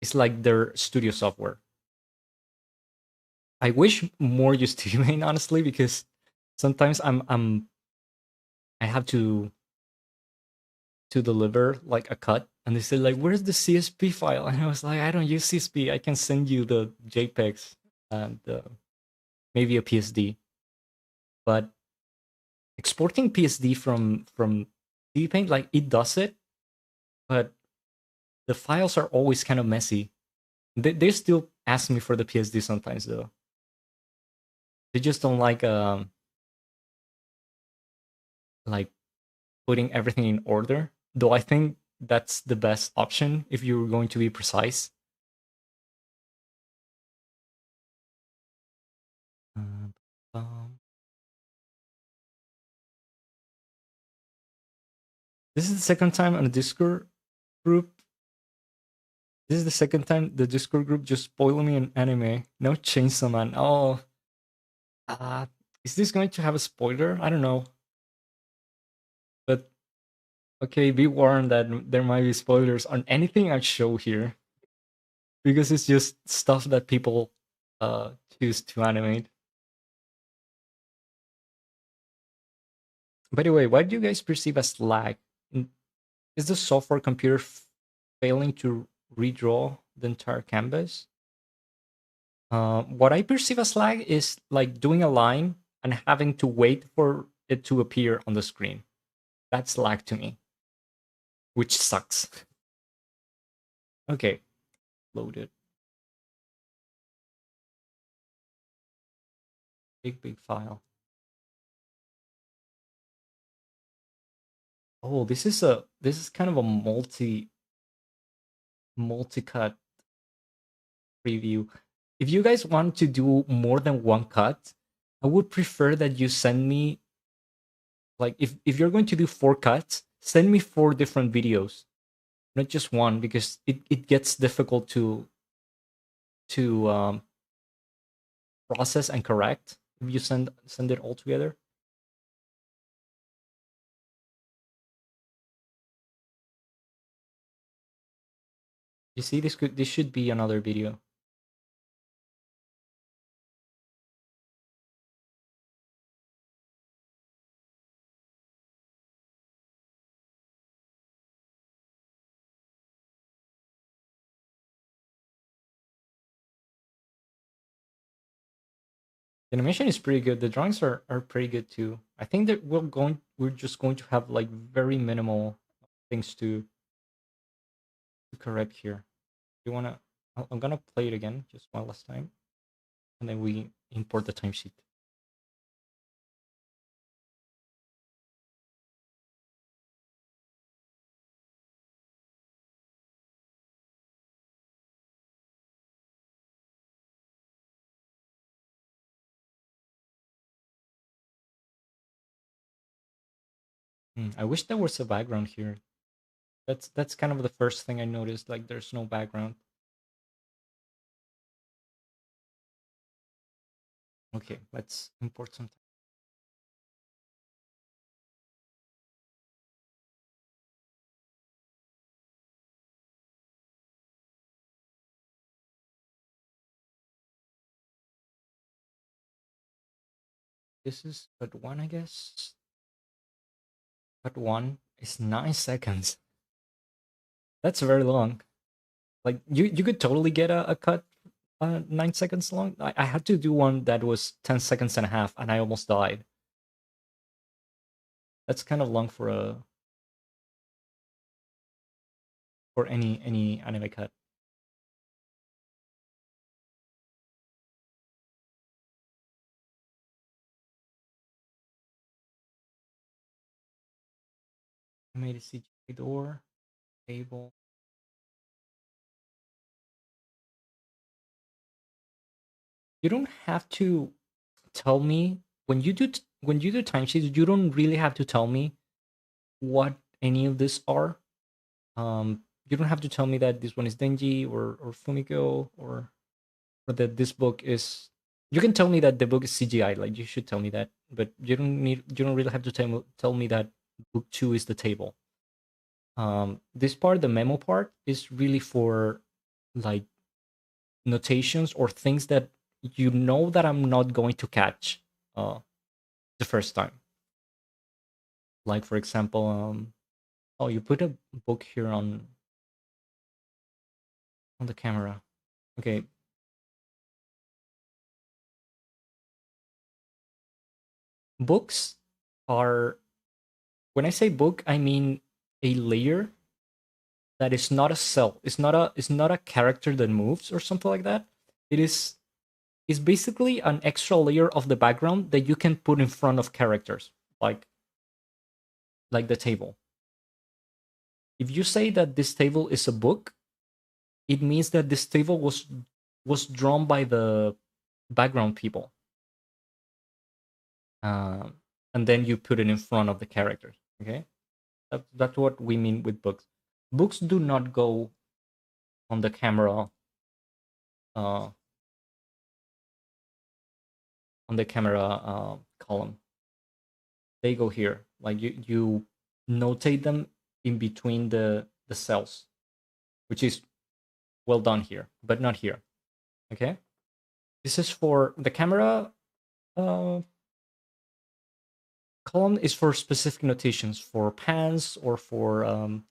it's like their studio software. I wish more use TV Paint honestly, because sometimes I have to deliver like a cut, and they say like, where's the CSP file? And I was like, I don't use CSP. I can send you the JPEGs and maybe a PSD. But exporting PSD from TV Paint, like it does it, but the files are always kind of messy. They still ask me for the PSD sometimes though. They just don't like putting everything in order. Though I think that's the best option if you're going to be precise. Um, this is the second time on the Discord group. This is the second time the Discord group just spoiled me an anime. No Chainsaw Man. Oh, uh, is this going to have a spoiler? I don't know. But Okay, be warned that there might be spoilers on anything I show here because it's just stuff that people uh choose to animate. By the way, what do you guys perceive as lag? Is the software computer failing to redraw the entire canvas? What I perceive as lag is like doing a line and having to wait for it to appear on the screen. That's lag to me, which sucks. Okay, loaded. Big file. Oh, this is kind of a multi-cut preview. If you guys want to do more than one cut, I would prefer that you send me, like, if you're going to do 4 cuts, send me 4 different videos, not just one, because it gets difficult to process and correct if you send it all together. You see, this should be another video. The animation is pretty good. The drawings are pretty good too. I think that we're just going to have like very minimal things to correct here. You wanna? I'm gonna play it again just one last time, and then we import the timesheet. I wish there was a background here. That's kind of the first thing I noticed. Like, there's no background. Okay, let's import some. This is cut one, I guess. Cut one is 9 seconds. That's very long. Like, you could totally get a cut 9 seconds long. I had to do one that was 10 seconds and a half, and I almost died. That's kind of long for any anime cut. I made a CGI door, table. You don't have to tell me when you do timesheets. You don't really have to tell me what any of this are. You don't have to tell me that this one is Denji or Fumiko or that this book is. You can tell me that the book is CGI. Like, you should tell me that, but you don't really have to tell me that book 2 is the table. This part, the memo part, is really for like notations or things that you know that I'm not going to catch the first time. Like, for example, oh, you put a book here on the camera. Okay. Books are, when I say book, I mean a layer that is not a cell. It's not a character that moves or something like that. It is basically an extra layer of the background that you can put in front of characters, like the table. If you say that this table is a book, it means that this table was drawn by the background people, um, and then you put it in front of the characters. Okay, that's what we mean with books. Books do not go on the camera, uh, column. They go here. Like, you notate them in between the cells, which is well done here, but not here. Okay, this is for the camera column is for specific notations for pans or for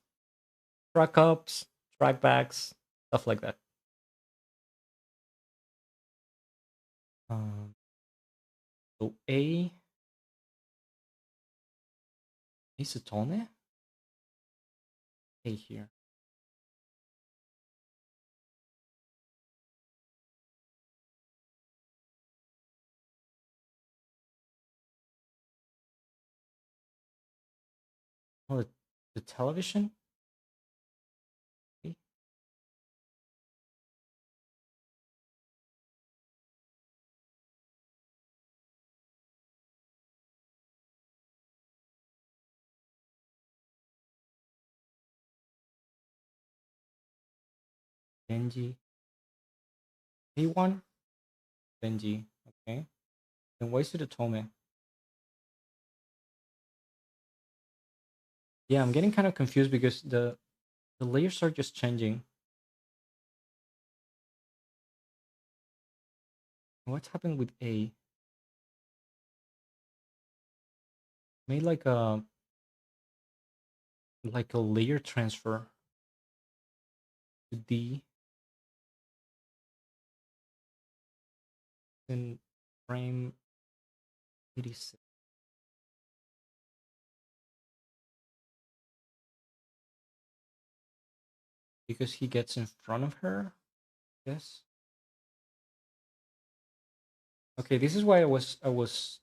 track ups, track backs, stuff like that. So A isotone A here. Oh, the television. Okay. Benji A1 Benji. Okay. Then why is it a Tome? Yeah, I'm getting kind of confused because the layers are just changing. What's happened with A? Made like a layer transfer to D in frame 86. Because he gets in front of her. Yes. Okay, this is why I was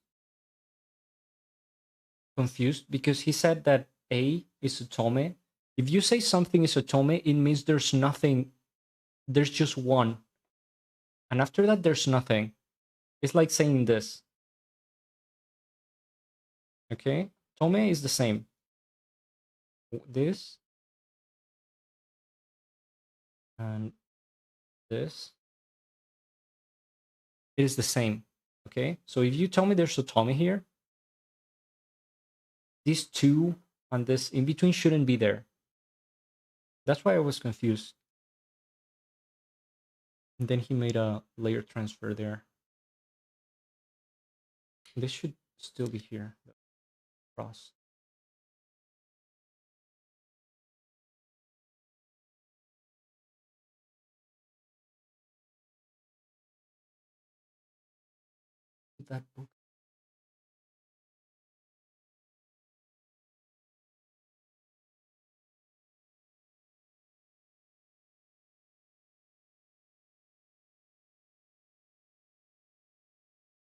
confused because he said that A is a tome. If you say something is a tome, it means there's nothing. There's just one, and after that, there's nothing. It's like saying this. Okay, tome is the same. This and this. It is the same. Okay, so if you tell me there's a tome here, these two and this in between shouldn't be there. That's why I was confused. And then he made a layer transfer there. This should still be here. Cross. That book.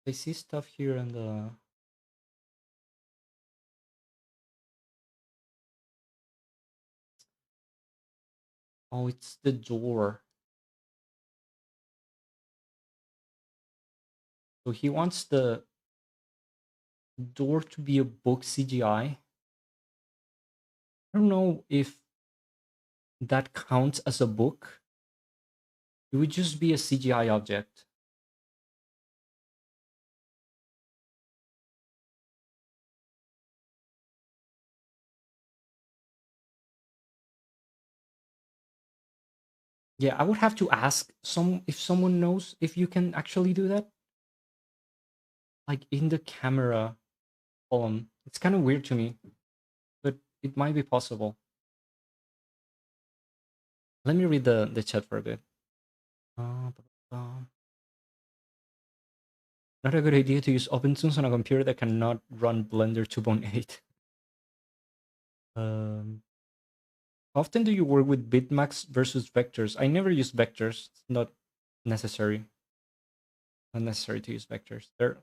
I see stuff here in the. Oh, it's the door. So he wants the door to be a book CGI. I don't know if that counts as a book. It would just be a CGI object. Yeah, I would have to ask if someone knows if you can actually do that. Like in the camera column. It's kind of weird to me, but it might be possible. Let me read the chat for a bit. Not a good idea to use OpenToonz on a computer that cannot run Blender 2.8. Often do you work with bitmaps versus vectors? I never use vectors. It's not necessary. Not necessary to use vectors. They're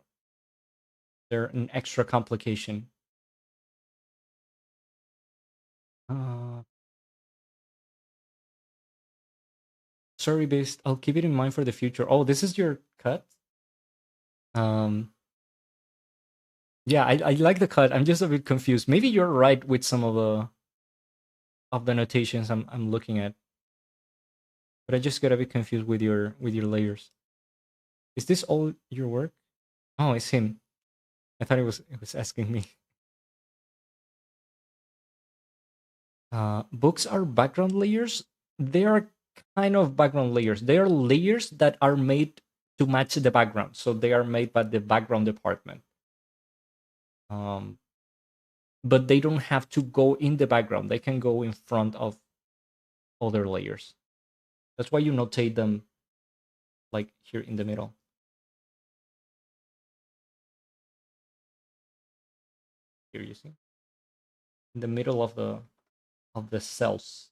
an extra complication. Sorry, based. I'll keep it in mind for the future. Oh, this is your cut. Yeah, I like the cut. I'm just a bit confused. Maybe you're right with some of the notations I'm looking at, but I just got a bit confused with your layers. Is this all your work? Oh, it's him. I thought it was asking me. books are background layers. They are kind of background layers. They are layers that are made to match the background. So they are made by the background department. Um, but they don't have to go in the background. They can go in front of other layers. That's why you notate them like here in the middle. Here you see in the middle of the cells.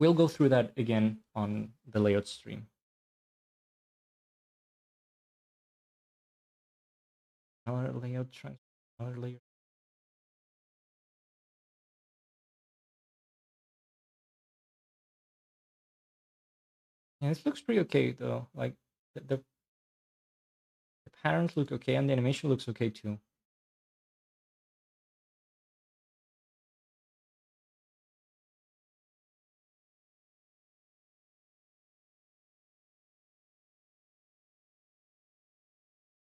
We'll go through that again on the layout stream. Another layout another layer. Yeah, this looks pretty okay though. Like the patterns look okay and the animation looks okay too.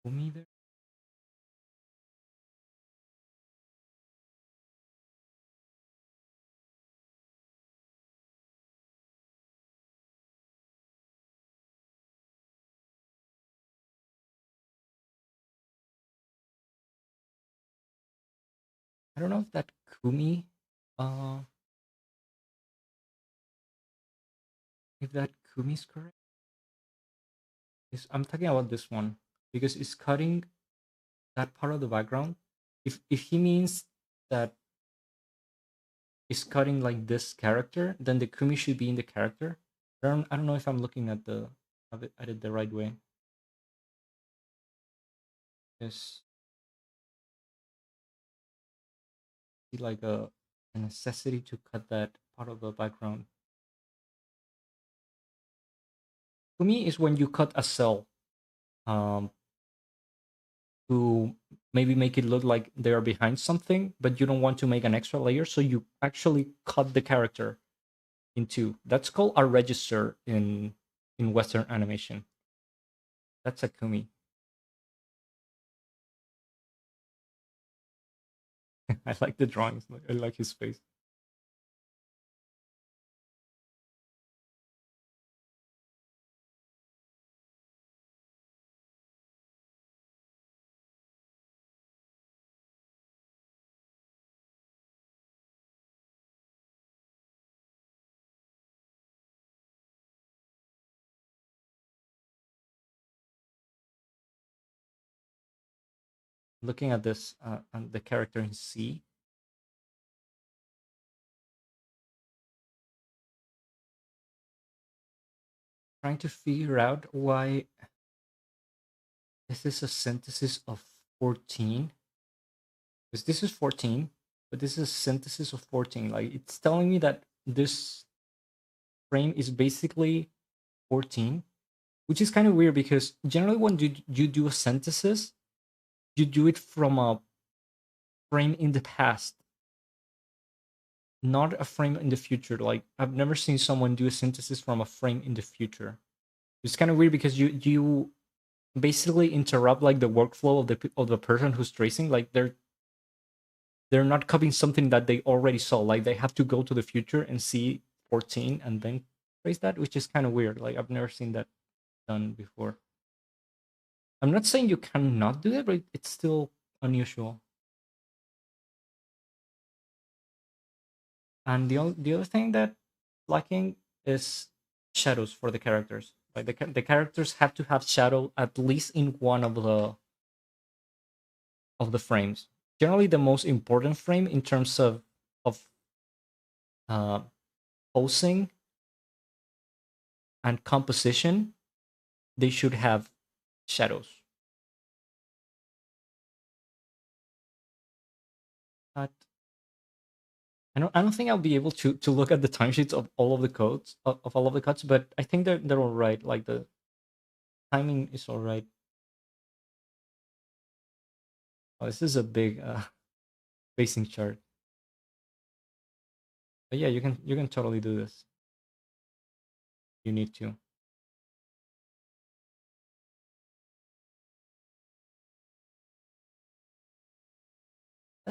Umi there. I don't know if that Kumi, uh, if that Kumi is correct. I'm talking about this one because it's cutting that part of the background. If he means that it's cutting like this character, then the Kumi should be in the character. I don't know if I'm looking at at it the right way. Yes, see like a necessity to cut that part of the background. Kumi is when you cut a cell um, to maybe make it look like they are behind something, but you don't want to make an extra layer, so you actually cut the character in two. That's called a register in Western animation. That's a Kumi. I like the drawings. I like his face. Looking at this, and the character in C, trying to figure out why this is a synthesis of 14. Because this is 14, but this is a synthesis of 14. Like it's telling me that this frame is basically 14, which is kind of weird because generally when you do a synthesis, you do it from a frame in the past, not a frame in the future. Like I've never seen someone do a synthesis from a frame in the future. It's kind of weird because you basically interrupt like the workflow of the person who's tracing. Like they're not copying something that they already saw. Like they have to go to the future and see 14 and then trace that, which is kind of weird. Like I've never seen that done before. I'm not saying you cannot do that, but it's still unusual. And the other thing that lacking is shadows for the characters. Like the characters have to have shadow at least in one of the frames. Generally, the most important frame in terms of uh, posing and composition, they should have shadows. But I don't think I'll be able to look at the timesheets of all of the codes of all of the cuts, but I think they're all right. Like the timing is all right. Oh, this is a big spacing chart. But yeah, you can totally do this. You need to. Is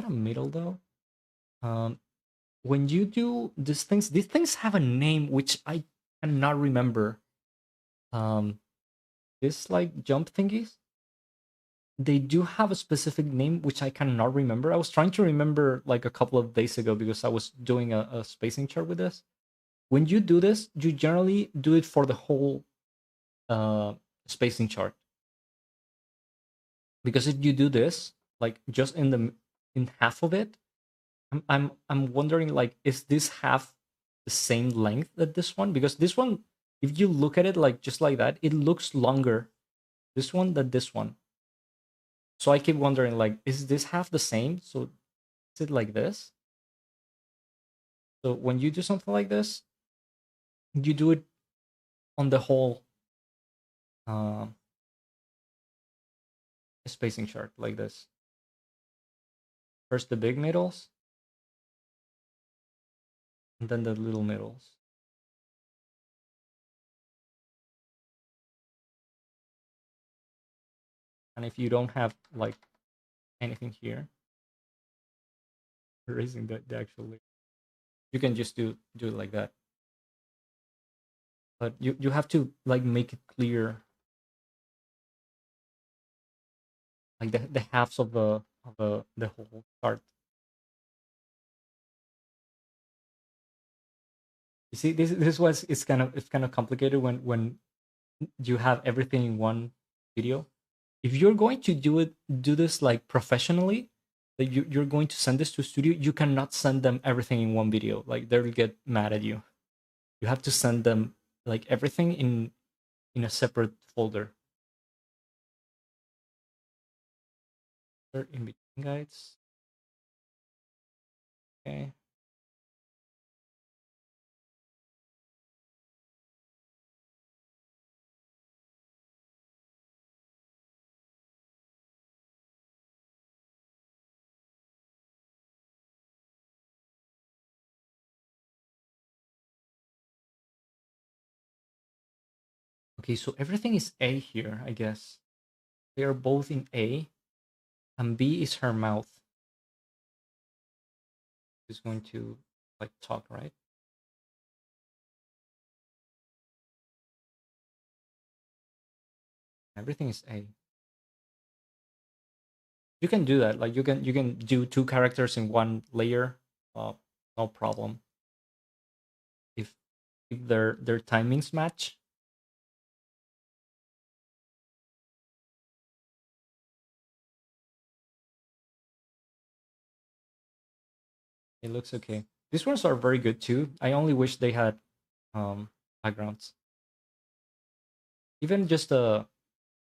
that a middle though? Um, when you do these things have a name which I cannot remember. Um, this like jump thingies, they do have a specific name which I cannot remember. I was trying to remember like a couple of days ago because I was doing a spacing chart with this. When you do this, you generally do it for the whole uh, spacing chart. Because if you do this, like just in half of it, I'm wondering like, is this half the same length that this one? Because this one, if you look at it like just like that, it looks longer this one than this one. So I keep wondering like, is this half the same? So is it like this? So when you do something like this, you do it on the whole um, spacing chart like this. First the big middles, and then the little middles. And if you don't have like anything here, erasing the actual layer, you can just do it like that. But you have to like make it clear, like the halves of the whole chart. You see, this was it's kind of complicated when you have everything in one video. If you're going to do this like professionally, that you're going to send this to a studio, you cannot send them everything in one video. Like they'll get mad at you. You have to send them like everything in a separate folder. In between guides. Okay. Okay, so everything is A here, I guess. They are both in A, and B is her mouth. She's going to like talk, right? Everything is A. You can do that. Like you can do two characters in one layer. No problem. If their timings match. It looks okay. These ones are very good too. I only wish they had backgrounds. Even just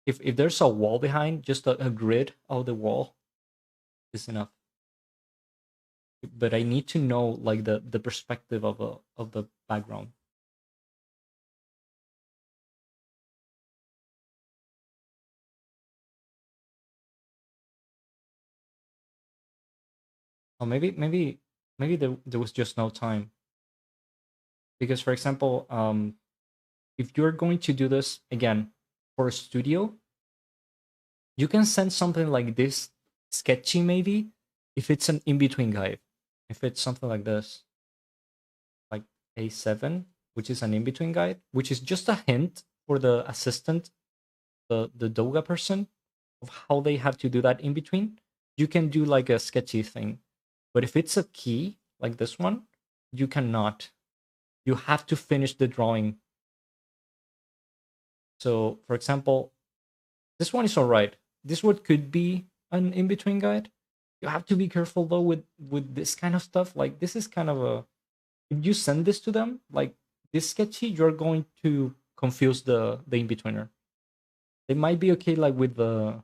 if there's a wall behind, just a grid of the wall is enough. But I need to know like the perspective of the background. Or maybe there was just no time. Because for example, if you're going to do this again for a studio, you can send something like this sketchy maybe if it's an in-between guide. If it's something like this, like A7, which is an in-between guide, which is just a hint for the assistant, the Doga person, of how they have to do that in between, you can do like a sketchy thing. But if it's a key, like this one, you cannot. You have to finish the drawing. So, for example, this one is all right. This one could be an in-between guide. You have to be careful though with this kind of stuff. Like this is kind of a, if you send this to them, like this sketchy, you're going to confuse the in-betweener. They might be okay like with the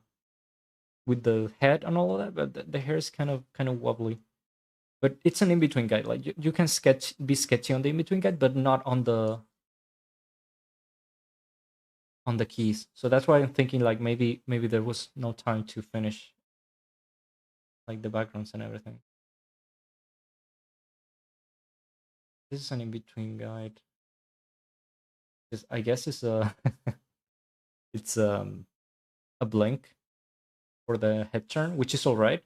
head and all of that, but the hair is kind of wobbly. But it's an in-between guide. Like you can be sketchy on the in-between guide, but not on the keys. So that's why I'm thinking like maybe there was no time to finish like the backgrounds and everything. This is an in-between guide. I guess it's a it's a blink for the head turn, which is all right.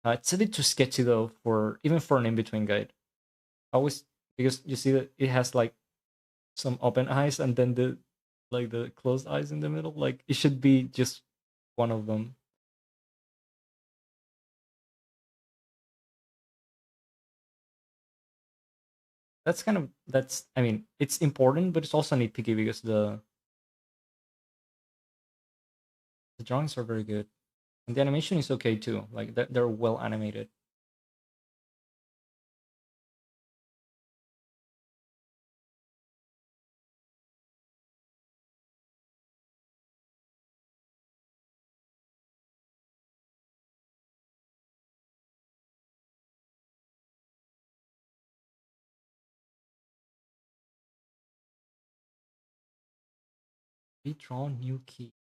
It's a bit too sketchy though for even for an in-between guide. Always because you see that it has like some open eyes and then the like the closed eyes in the middle. Like it should be just one of them. That's kind of that's I mean it's important, but it's also nitpicky because the drawings are very good and the animation is okay too. Like they're well animated. Redraw new key.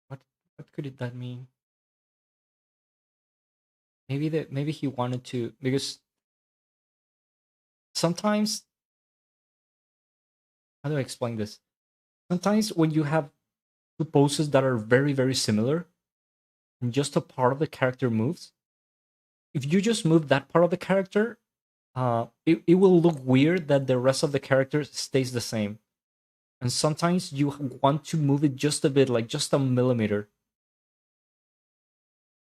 What what could it that mean? Maybe he wanted to because sometimes how do I explain this? Sometimes when you have two poses that are very similar and just a part of the character moves, if you just move that part of the character, it will look weird that the rest of the character stays the same. And sometimes you want to move it just a bit, like just a millimeter,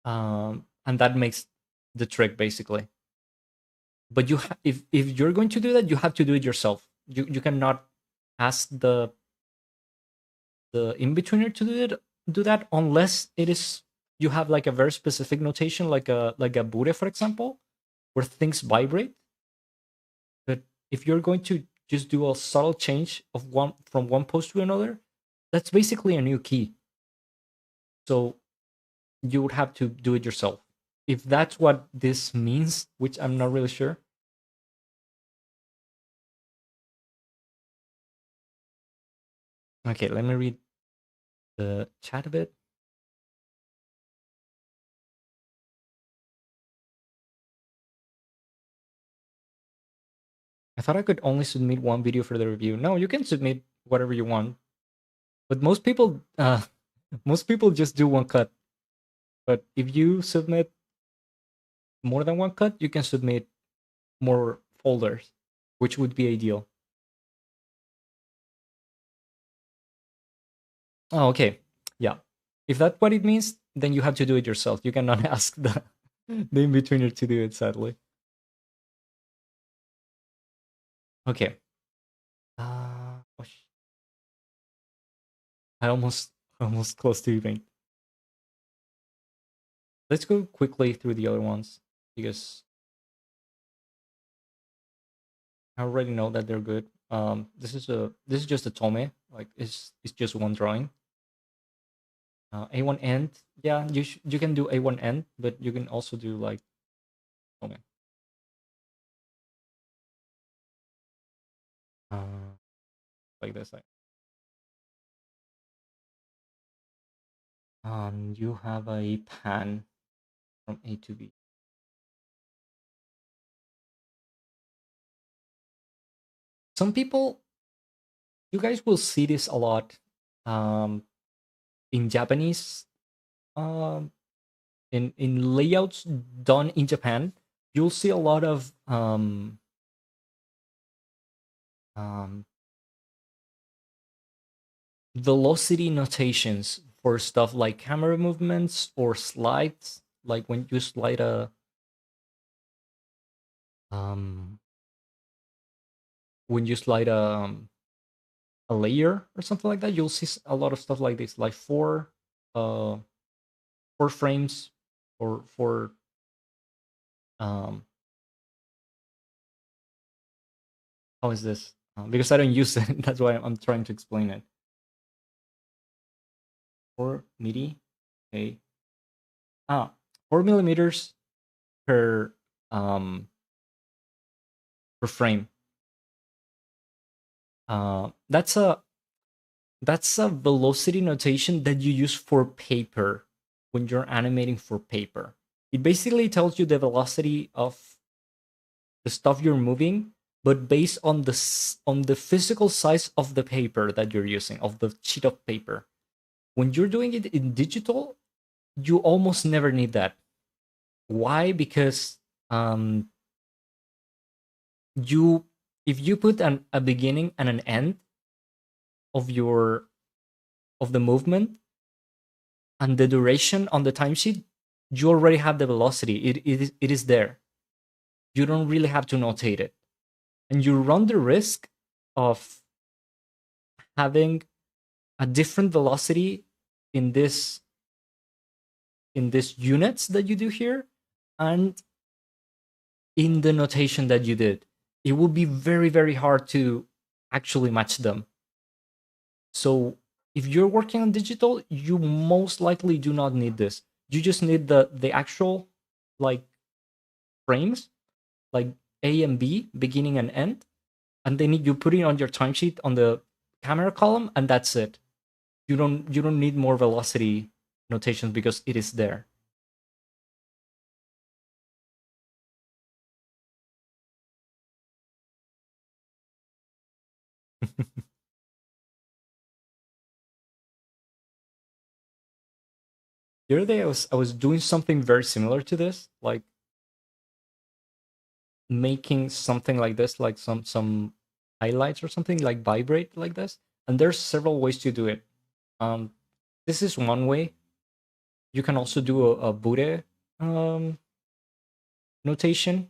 and that makes the trick basically. But if you're going to do that, you have to do it yourself. You cannot ask the in betweener to do that unless it is you have like a very specific notation, like a bure, for example, where things vibrate. But if you're going to just do a subtle change of one from one pose to another, that's basically a new key. So you would have to do it yourself. If that's what this means, which I'm not really sure. Okay, let me read the chat a bit. I thought I could only submit one video for the review. No, you can submit whatever you want. But most people just do one cut. But if you submit more than one cut, you can submit more folders, which would be ideal. Oh, okay. Yeah. If that's what it means, then you have to do it yourself. You cannot ask the in-betweener to do it, sadly. Okay. Oh, I almost close to event. Let's go quickly through the other ones because I already know that they're good. This is just a tome. Like it's just one drawing. A1 end. Yeah, you can do A1 end, but you can also do like tome. Uh, like this. You have a pan from A to B. Some people, you guys will see this a lot, um, in Japanese, um, in layouts done in Japan. You'll see a lot of um, velocity notations for stuff like camera movements or slides. Like when you slide um, when you slide a layer or something like that, you'll see a lot of stuff like this, like uh 4 frames or four um how is this? Because I don't use it, that's why I'm trying to explain it. 4 MIDI, okay. 4 millimeters per um per frame. That's a velocity notation that you use for paper when you're animating for paper. It basically tells you the velocity of the stuff you're moving but based on on the physical size of the paper that you're using, of the sheet of paper. When you're doing it in digital, you almost never need that. Why? Because you if you put a beginning and an end of your of the movement and the duration on the timesheet, you already have the velocity. It is there. You don't really have to notate it. And you run the risk of having a different velocity in this units that you do here and in the notation that you did. It will be very, very hard to actually match them. So if you're working on digital, you most likely do not need this. You just need the actual like frames, like A and B, beginning and end, and then you put it on your timesheet on the camera column, and that's it. You don't need more velocity notations because it is there. The other day I was doing something very similar to this, like making something like this, like some highlights or something, like vibrate like this. And there's several ways to do it. Um, this is one way. You can also do a Bude notation,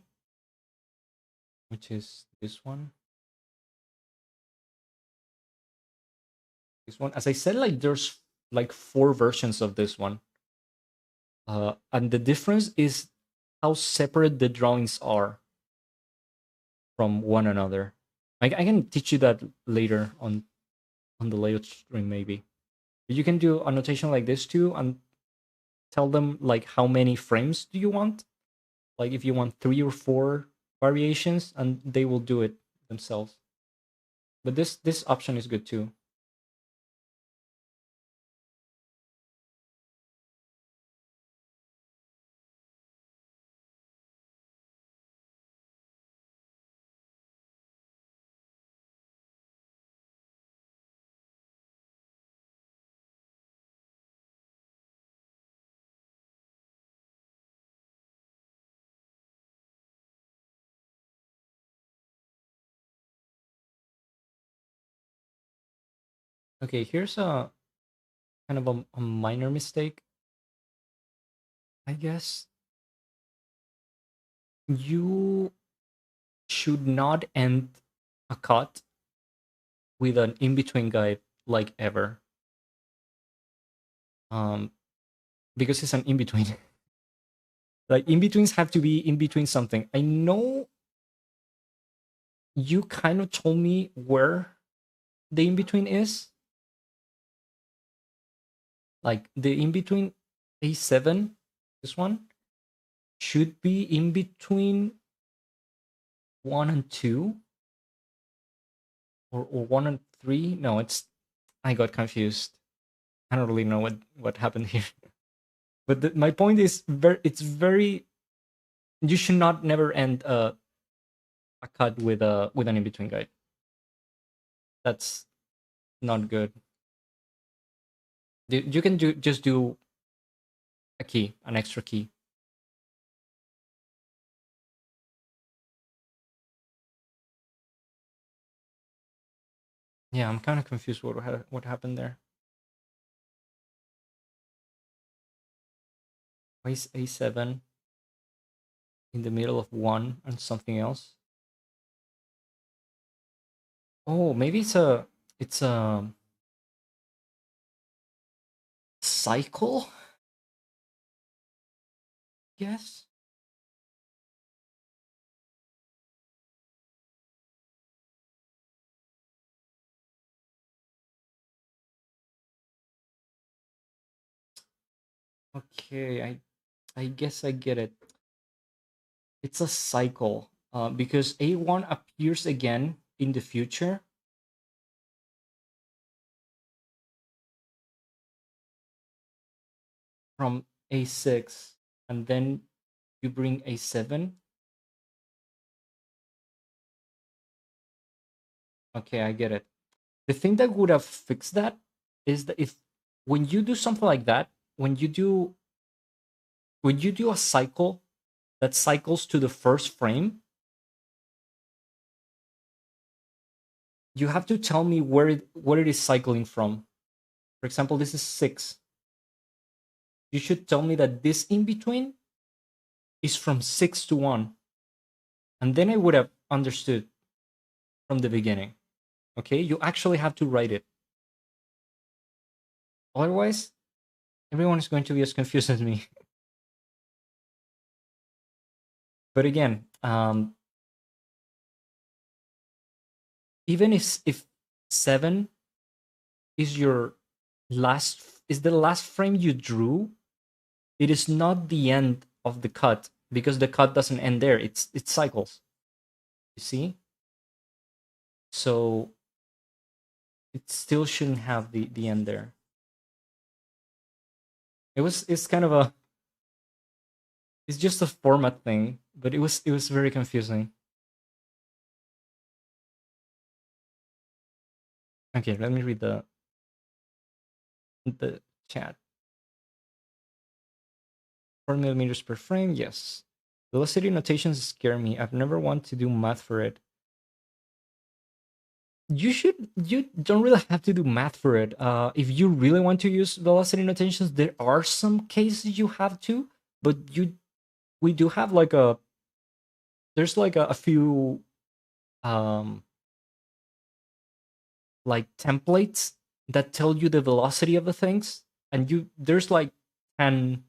which is this one. This one, as I said, like there's like 4 versions of this one, and the difference is how separate the drawings are from one another. I can teach you that later on the layout stream maybe. You can do a notation like this too, and tell them like how many frames do you want, like if you want 3 or 4 variations, and they will do it themselves. But this option is good too. Okay, here's a kind of a minor mistake, I guess. You should not end a cut with an in-between guide, like ever. Um, because it's an in-between. Like in-betweens have to be in between something. I know you kind of told me where the in-between is. Like the in-between A7, this one, should be in between 1 and 2, or 1 and 3. No, it's I got confused. I don't really know what happened here. But my point is it's very, you should not never end a cut with an in-between guide. That's not good. You can just do a key, an extra key. Yeah, I'm kind of confused what happened there. Why is A7 in the middle of 1 and something else? Oh, maybe it's a cycle? Yes. Okay, I guess I get it. It's a cycle. Because A1 appears again in the future. From A6, and then you bring A7. Okay, I get it. The thing that would have fixed that is that if when you do something like that, when you do a cycle that cycles to the first frame, you have to tell me where it is cycling from. For example, this is 6. You should tell me that this in between is from 6 to 1. And then I would have understood from the beginning. Okay, you actually have to write it. Otherwise, everyone is going to be as confused as me. But again, even if 7 is your is the last frame you drew, it is not the end of the cut because the cut doesn't end there. It cycles. You see? So it still shouldn't have the end there. It's kind of a it's just a format thing, but it was very confusing. Okay, let me read the chat. 4 millimeters per frame, yes. Velocity notations scare me. I've never wanted to do math for it. You don't really have to do math for it. If you really want to use velocity notations, there are some cases you have to, but we do have like there's like a few um like templates that tell you the velocity of the things, and there's like 10,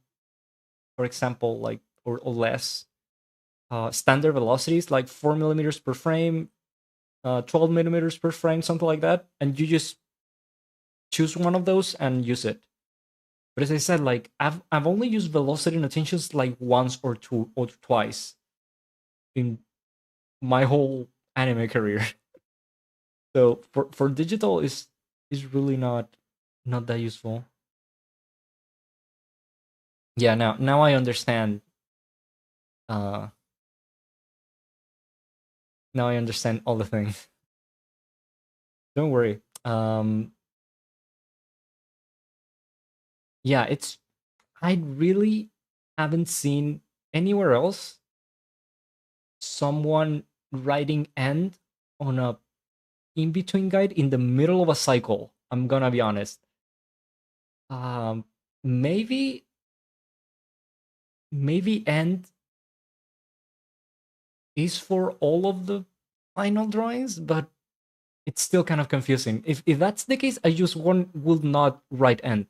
for example, like or less standard velocities, like 4 millimeters per frame, 12 millimeters per frame, something like that, and you just choose one of those and use it. But as I said, like I've only used velocity notations like once or twice in my whole anime career. So for digital is really not that useful. Yeah, now I understand. Uh, now I understand all the things. Don't worry. Yeah, I really haven't seen anywhere else someone writing end on a in between guide in the middle of a cycle. I'm gonna be honest. Um, maybe end is for all of the final drawings, but it's still kind of confusing. If that's the case, I just one will not write end.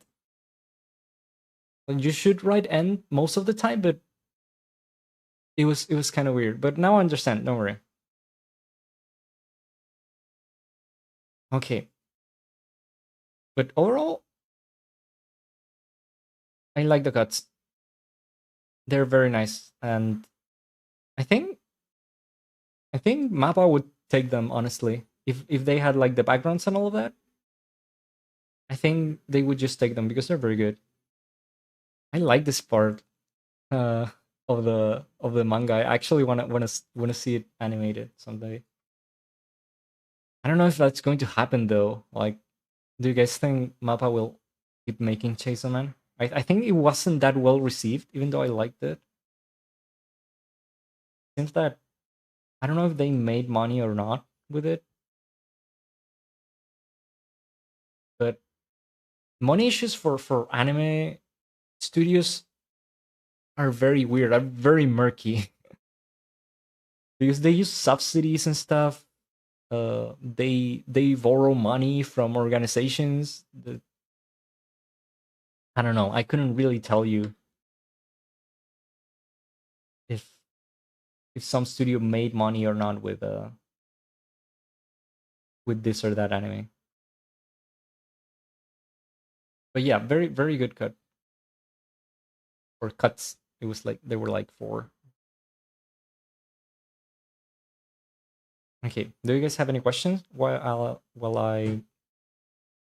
You should write end most of the time, but it was kind of weird. But now I understand. Don't worry. Okay, but overall, I like the cuts. They're very nice, and I think Mappa would take them honestly. If they had like the backgrounds and all of that, I think they would just take them because they're very good. I like this part uh, of the manga. I actually wanna see it animated someday. I don't know if that's going to happen though. Like, do you guys think Mappa will keep making Chainsaw Man? I think it wasn't that well received, even though I liked it. Seems that I don't know if they made money or not with it, but money issues for anime studios are very weird, are very murky because they use subsidies and stuff. They borrow money from organizations that I don't know. I couldn't really tell you if some studio made money or not with this or that anime. But yeah, very good cut or cuts. It was like they were like 4. Okay. Do you guys have any questions while I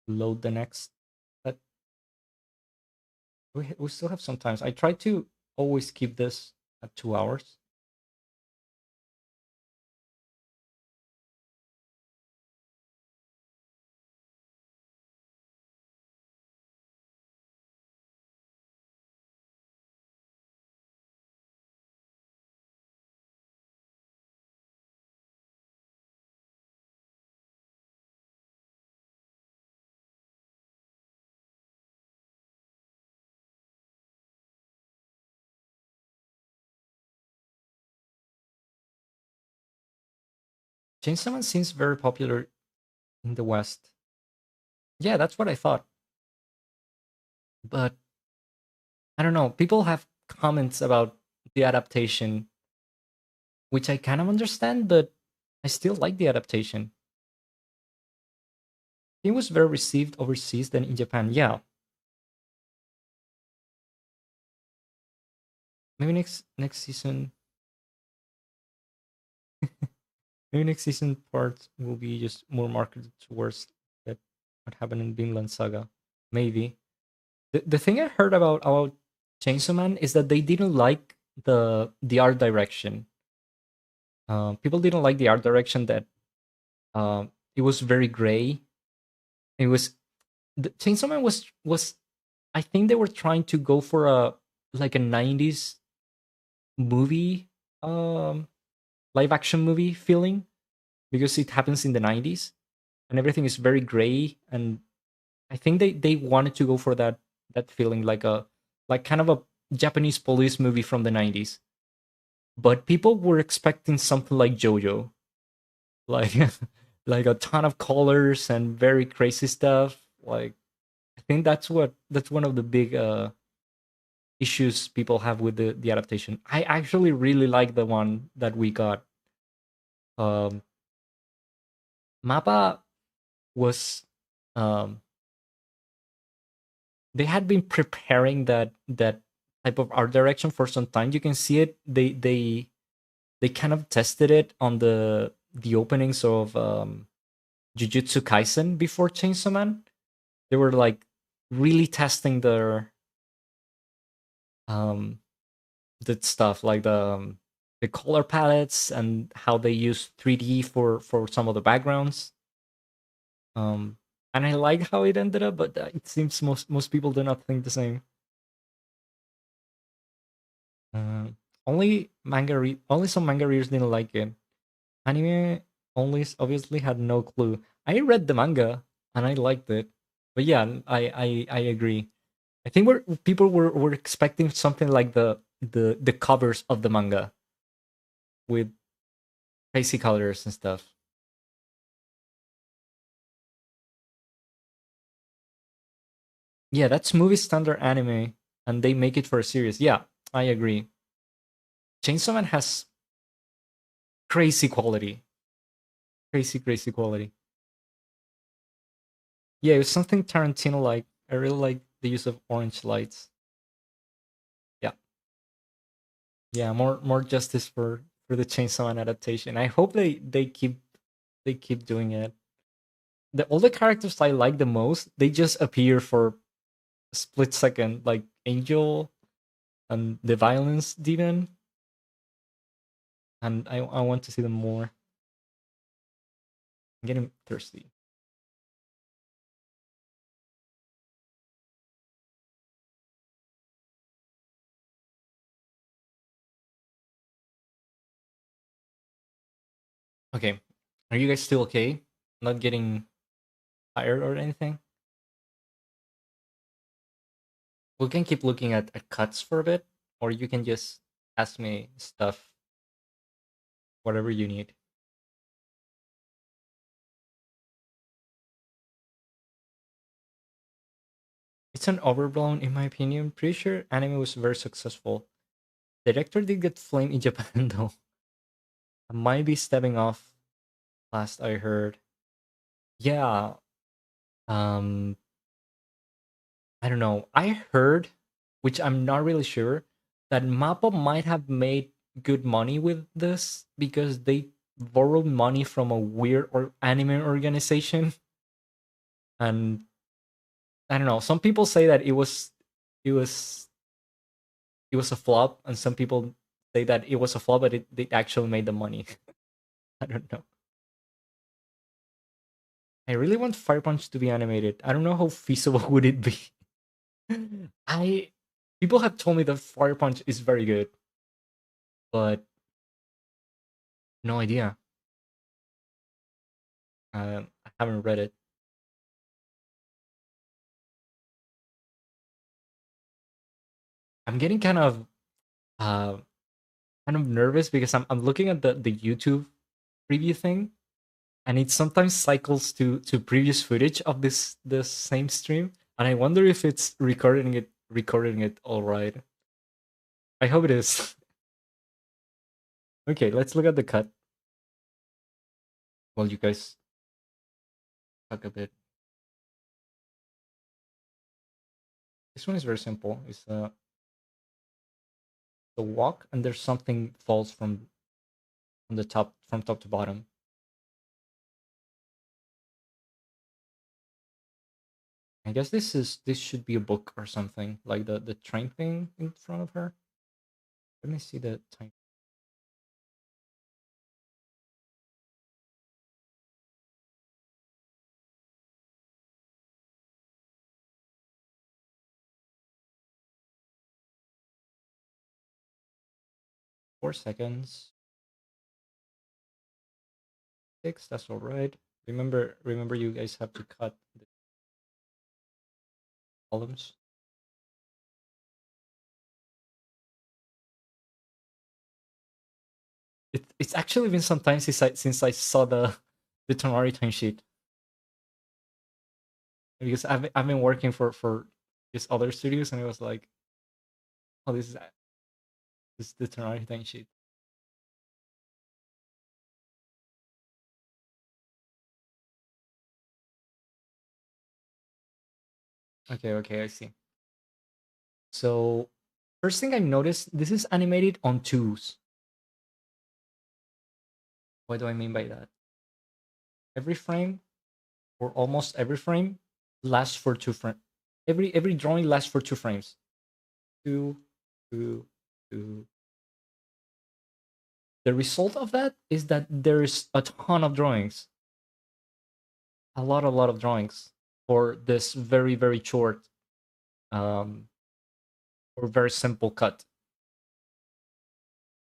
load the next? But we still have some time. I try to always keep this at 2 hours. Chainsaw Man seems very popular in the West. Yeah, that's what I thought. But I don't know. People have comments about the adaptation, which I kind of understand, but I still like the adaptation. It was very received overseas than in Japan. Yeah, maybe next season, maybe next season part will be just more marketed towards that what happened in Vinland Saga. Maybe the thing I heard about Chainsaw Man is that they didn't like the art direction. People didn't like the art direction that it was very gray. It was the Chainsaw Man was I think they were trying to go for a like a 90s movie live action movie feeling because it happens in the 90s and everything is very gray, and I think they wanted to go for that feeling like a like kind of a Japanese police movie from the 90s. But people were expecting something like JoJo, like like a ton of colors and very crazy stuff. Like I think that's one of the big issues people have with the adaptation. I actually really like the one that we got. Um, Mappa was um, they had been preparing that type of art direction for some time. You can see it. They kind of tested it on the openings of Jujutsu Kaisen before Chainsaw Man. They were like really testing their um that stuff like the color palettes and how they use 3D for some of the backgrounds. Um, and I like how it ended up, but it seems most people do not think the same. Uh, only some manga readers didn't like it. Anime only obviously had no clue. I read the manga and I liked it, but yeah, I agree. I think people were expecting something like the covers of the manga with crazy colors and stuff. Yeah, that's movie standard anime, and they make it for a series. Yeah, I agree. Chainsaw Man has crazy quality, crazy quality. Yeah, it was something Tarantino like. I really like the use of orange lights. Yeah, yeah, more justice for the Chainsaw Man adaptation. I hope they keep doing it. All the characters I like the most, they just appear for a split second, like Angel and the Violence Demon, and I want to see them more. I'm getting thirsty. Okay, are you guys still okay? Not getting tired or anything? We can keep looking at cuts for a bit, or you can just ask me stuff, whatever you need. It's an overblown, in my opinion. Pretty sure anime was very successful. The director did get flamed in Japan though. I might be stepping off. Last I heard, yeah. Um, I don't know. I heard, which I'm not really sure, that Mappa might have made good money with this because they borrowed money from a weird or anime organization, and I don't know. Some people say that it was it was a flop, and some people say that it was a flop, but it actually made the money. I don't know. I really want Fire Punch to be animated. I don't know how feasible would it be. I People have told me that Fire Punch is very good, but no idea. I haven't read it. I'm getting uh kind of nervous because I'm looking at the YouTube preview thing, and it sometimes cycles to previous footage of this same stream, and I wonder if it's recording it all right. I hope it is. Okay, let's look at the cut while you guys talk a bit. This one is very simple. It's the walk, and there's something falls from the top, from top to bottom. I guess this should be a book or something, like the train thing in front of her. Let me see the time. Four seconds. Six. That's all right. Remember, you guys have to cut the columns. It's actually been some time since I saw the Tonari timesheet, because I've been working for these other studios, and it was like, oh, this is the Tonari timesheet. Okay, I see. So first thing I noticed, this is animated on twos. What do I mean by that? Every frame, or almost every frame, lasts for two frames. Every drawing lasts for 2 frames. Two, two, two. The result of that is that there's a ton of drawings. A lot of drawings for this very short um or very simple cut.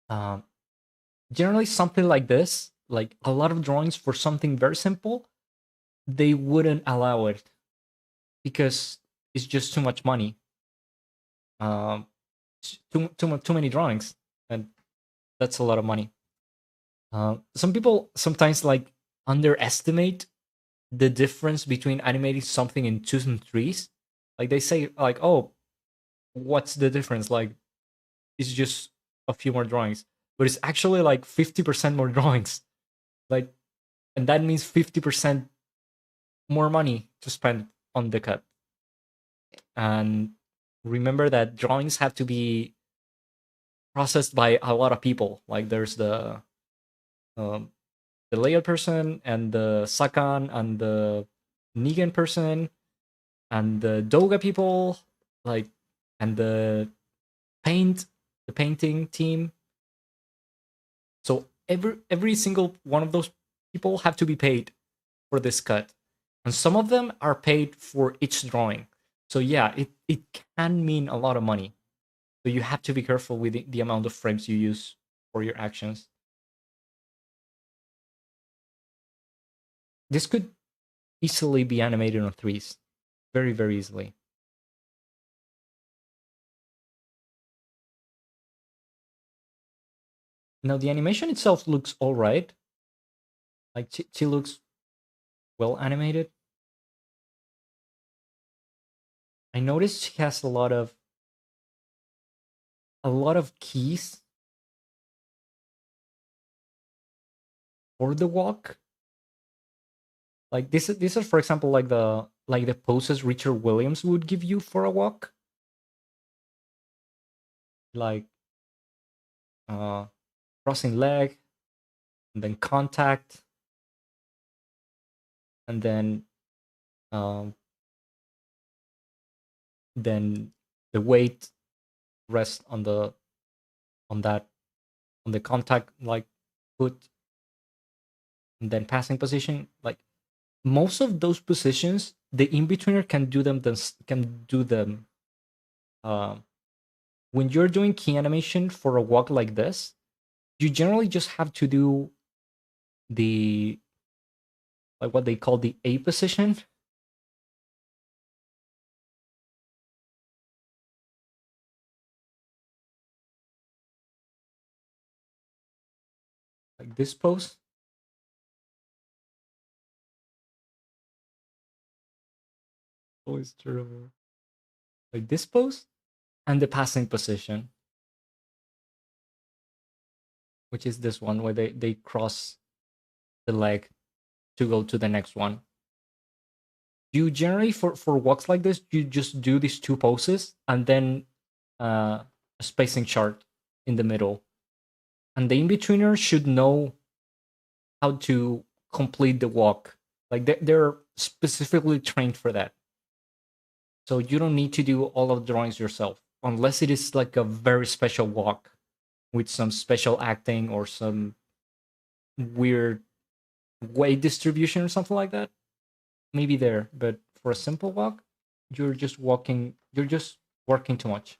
Um Generally something like this, like a lot of drawings for something very simple, they wouldn't allow it because it's just too much money. Too many drawings, and that's a lot of money. Some people sometimes like underestimate the difference between animating something in twos and threes. Like they say, like, oh, what's the difference? Like, it's just a few more drawings, but it's actually like 50% more drawings. Like, and that means 50% more money to spend on the cut. And remember that drawings have to be processed by a lot of people. Like, there's um, the layout person, and the Sakan, and the Negan person, and the Doga people, like, and the painting team. So every single one of those people have to be paid for this cut, and some of them are paid for each drawing. So yeah, it can mean a lot of money. So you have to be careful with the amount of frames you use for your actions. This could easily be animated on threes, very easily. Now the animation itself looks all right. Like, she looks well animated. I noticed she has a lot of keys for the walk. Like, this is, for example, like the poses Richard Williams would give you for a walk. Like, uh crossing leg, and then contact, and um then the weight rest on that on the contact, like, foot, and then passing position. Like, most of those positions, the in-betweener can do them um when you're doing key animation for a walk like this. You generally just have to do the, like, what they call the A position, like this pose. Always terrible. Like this pose and the passing position, which is this one where they cross the leg to go to the next one. You generally for walks like this, you just do these two poses and then a spacing chart in the middle, and the in-betweener should know how to complete the walk. Like they're specifically trained for that, so you don't need to do all of the drawings yourself unless it is like a very special walk with some special acting or some weird weight distribution or something like that. Maybe there, but for a simple walk, you're just walking. You're just working too much.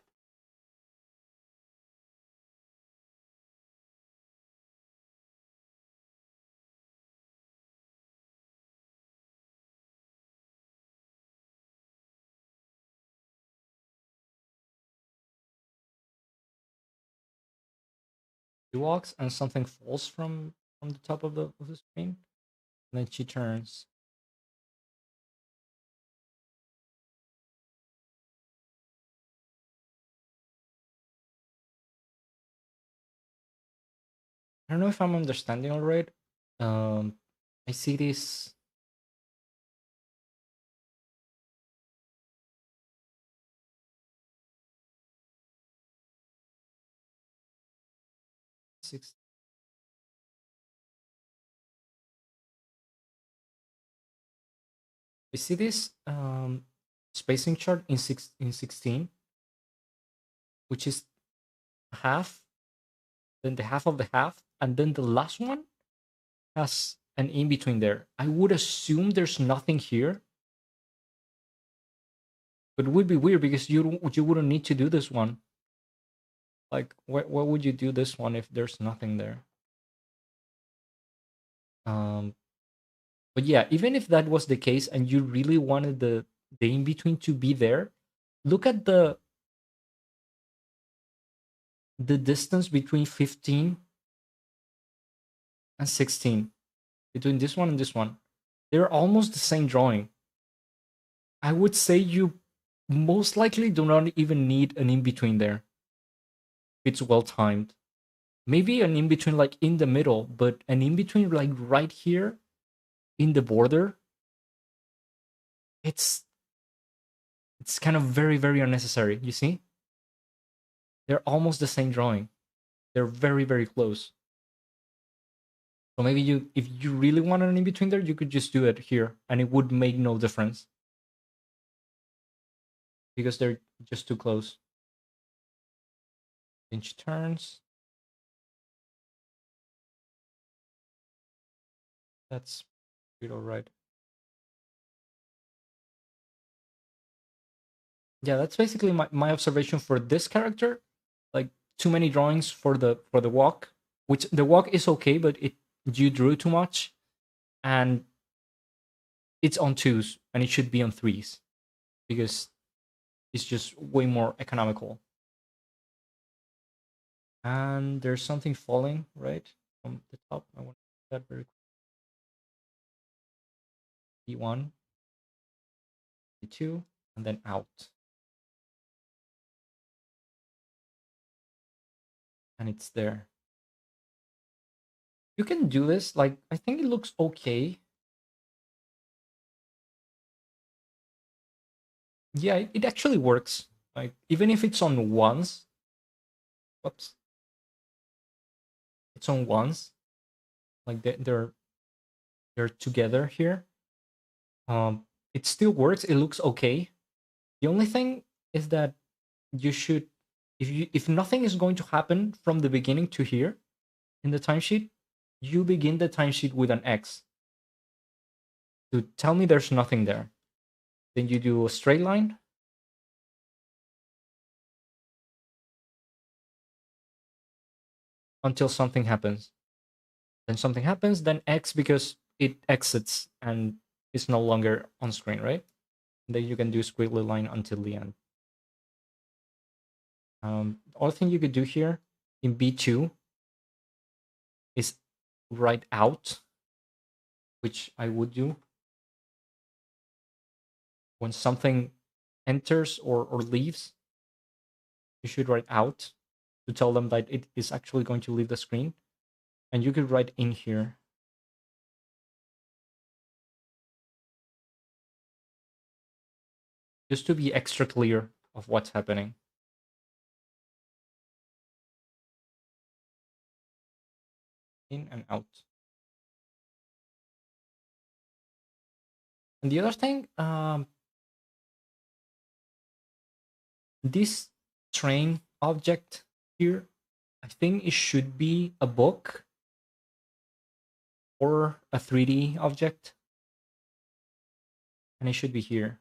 She walks and something falls from the top of the screen, and then she turns. I don't know if I'm understanding all right. I see this. Six. I see this spacing chart in 16, which is half, then the half of the half, and then the last one has an in between there. I would assume there's nothing here, but it would be weird because you wouldn't need to do this one. Like, what would you do this one if there's nothing there? Um, but yeah, even if that was the case and you really wanted the in between to be there, look at the distance between 15 and 16, between this one and this one. They're almost the same drawing. I would say you most likely do not even need an in between there. It's well timed. Maybe an in between like in the middle, but an in between like right here in the border, it's kind of very, very unnecessary. You see? They're almost the same drawing. They're very, very close. So maybe if you really wanted an in between there, you could just do it here, and it would make no difference because they're just too close. Inch turns. That's pretty all right. Yeah, that's basically my observation for this character. Like too many drawings for the walk, which the walk is okay, but it you drew too much, and it's on twos, and it should be on threes because it's just way more economical. And there's something falling right from the top. I want that very quickly. E1, E2, and then out. And it's there. You can do this. Like, I think it looks okay. Yeah, it actually works. Like, even if it's on ones, whoops, it's on ones. Like they're together here. It still works. It looks okay. The only thing is that you should, if nothing is going to happen from the beginning to here in the timesheet, you begin the timesheet with an X to tell me there's nothing there. Then you do a straight line until something happens. Then something happens, then X because it exits and it's no longer on screen, right? And then you can do squiggly line until the end. The other thing you could do here in B2 is write out, which I would do. When something enters or leaves, you should write out to tell them that it is actually going to leave the screen. And you could write in here. Just to be extra clear of what's happening. In and out. And the other thing, this train object here, I think it should be a book or a 3D object. And it should be here.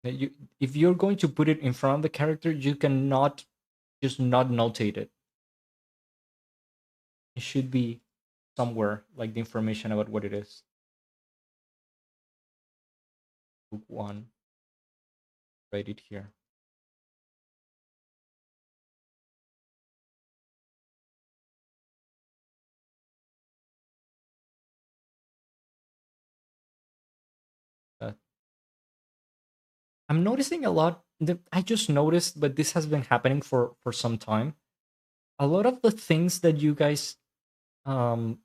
If you're going to put it in front of the character, you cannot just not notate it. It should be somewhere, like the information about what it is. Book 1. Write it here. I'm noticing a lot that I just noticed, but this has been happening for some time. A lot of the things that you guys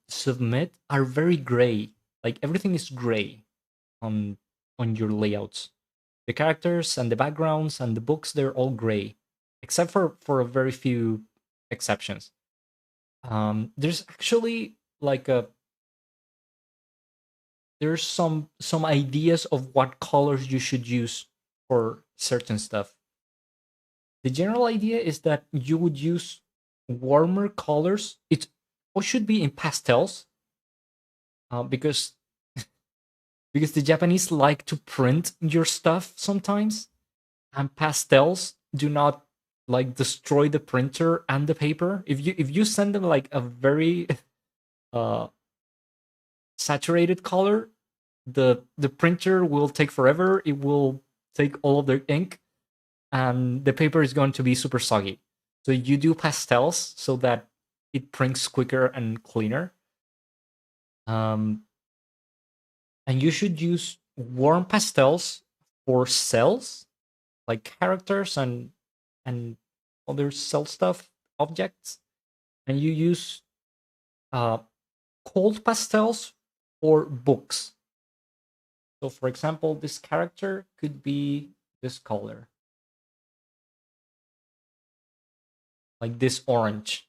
submit are very gray. Like everything is gray on your layouts. The characters and the backgrounds and the books, they're all gray, except for a very few exceptions. There's actually like there's some ideas of what colors you should use for certain stuff. The general idea is that you would use warmer colors. It should be in pastels, because because the Japanese like to print your stuff sometimes, and pastels do not like destroy the printer and the paper. If you send them like a very uh saturated color, the printer will take forever. It will take all of the ink, and the paper is going to be super soggy. So you do pastels so that it prints quicker and cleaner. And you should use warm pastels for cells, like characters and other cell stuff objects. And you use cold pastels for books. So for example, this character could be this color, like this orange,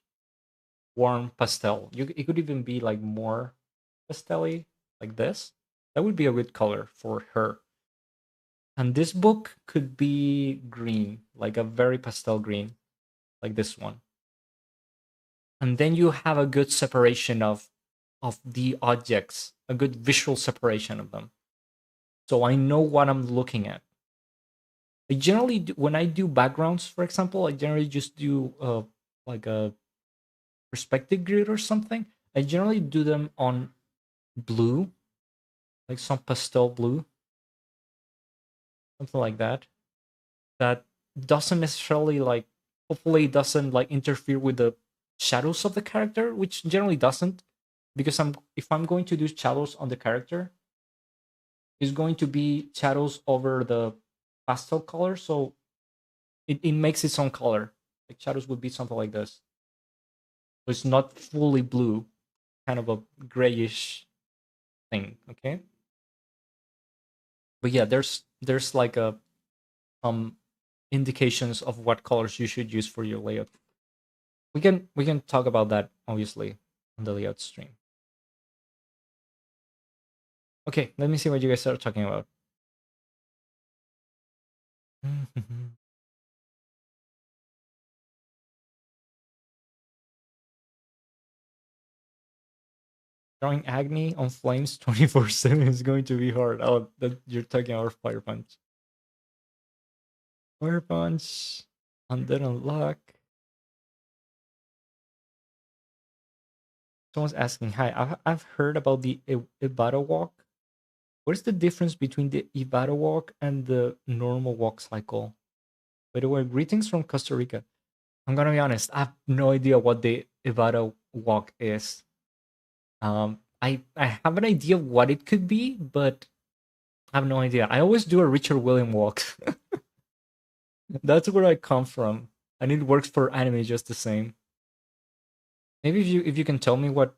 warm pastel. It could even be like more pastel-y, like this. That would be a good color for her. And this book could be green, like a very pastel green, like this one. And then you have a good separation of the objects, a good visual separation of them. So I know what I'm looking at. I generally when I do backgrounds, for example, I generally just do like a perspective grid or something. I generally do them on blue, like some pastel blue, something like that. That doesn't necessarily like, hopefully it doesn't like interfere with the shadows of the character, which generally doesn't, because if I'm going to do shadows on the character, it's going to be shadows over the pastel color, so it makes its own color. Like shadows would be something like this. So it's not fully blue, kind of a grayish thing, okay? But yeah, there's like indications of what colors you should use for your layout. We can talk about that obviously on the layout stream. Okay, let me see what you guys are talking about. Drawing Agni on flames 24/7 is going to be hard. Oh, that you're talking about Fire Punch. Fire Punch, Undead Unlock. Someone's asking, hi, I've heard about the Ibata walk. What is the difference between the Ibata walk and the normal walk cycle? By the way, greetings from Costa Rica. I'm gonna be honest, I have no idea what the Ibata walk is. I have an idea what it could be, but I have no idea. I always do a Richard William walk. That's where I come from, and it works for anime just the same. Maybe if you can tell me what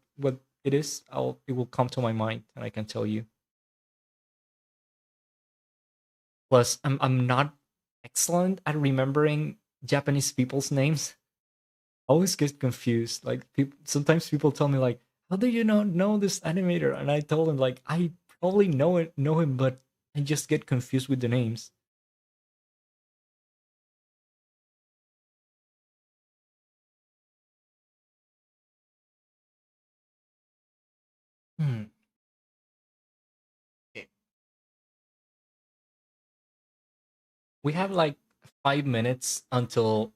it is, it will come to my mind and I can tell you. Plus, I'm not excellent at remembering Japanese people's names. I always get confused. Like sometimes people tell me like, "How do you not know this animator?" And I told them like, "I probably know him, but I just get confused with the names." Hmm. Okay. We have like 5 minutes until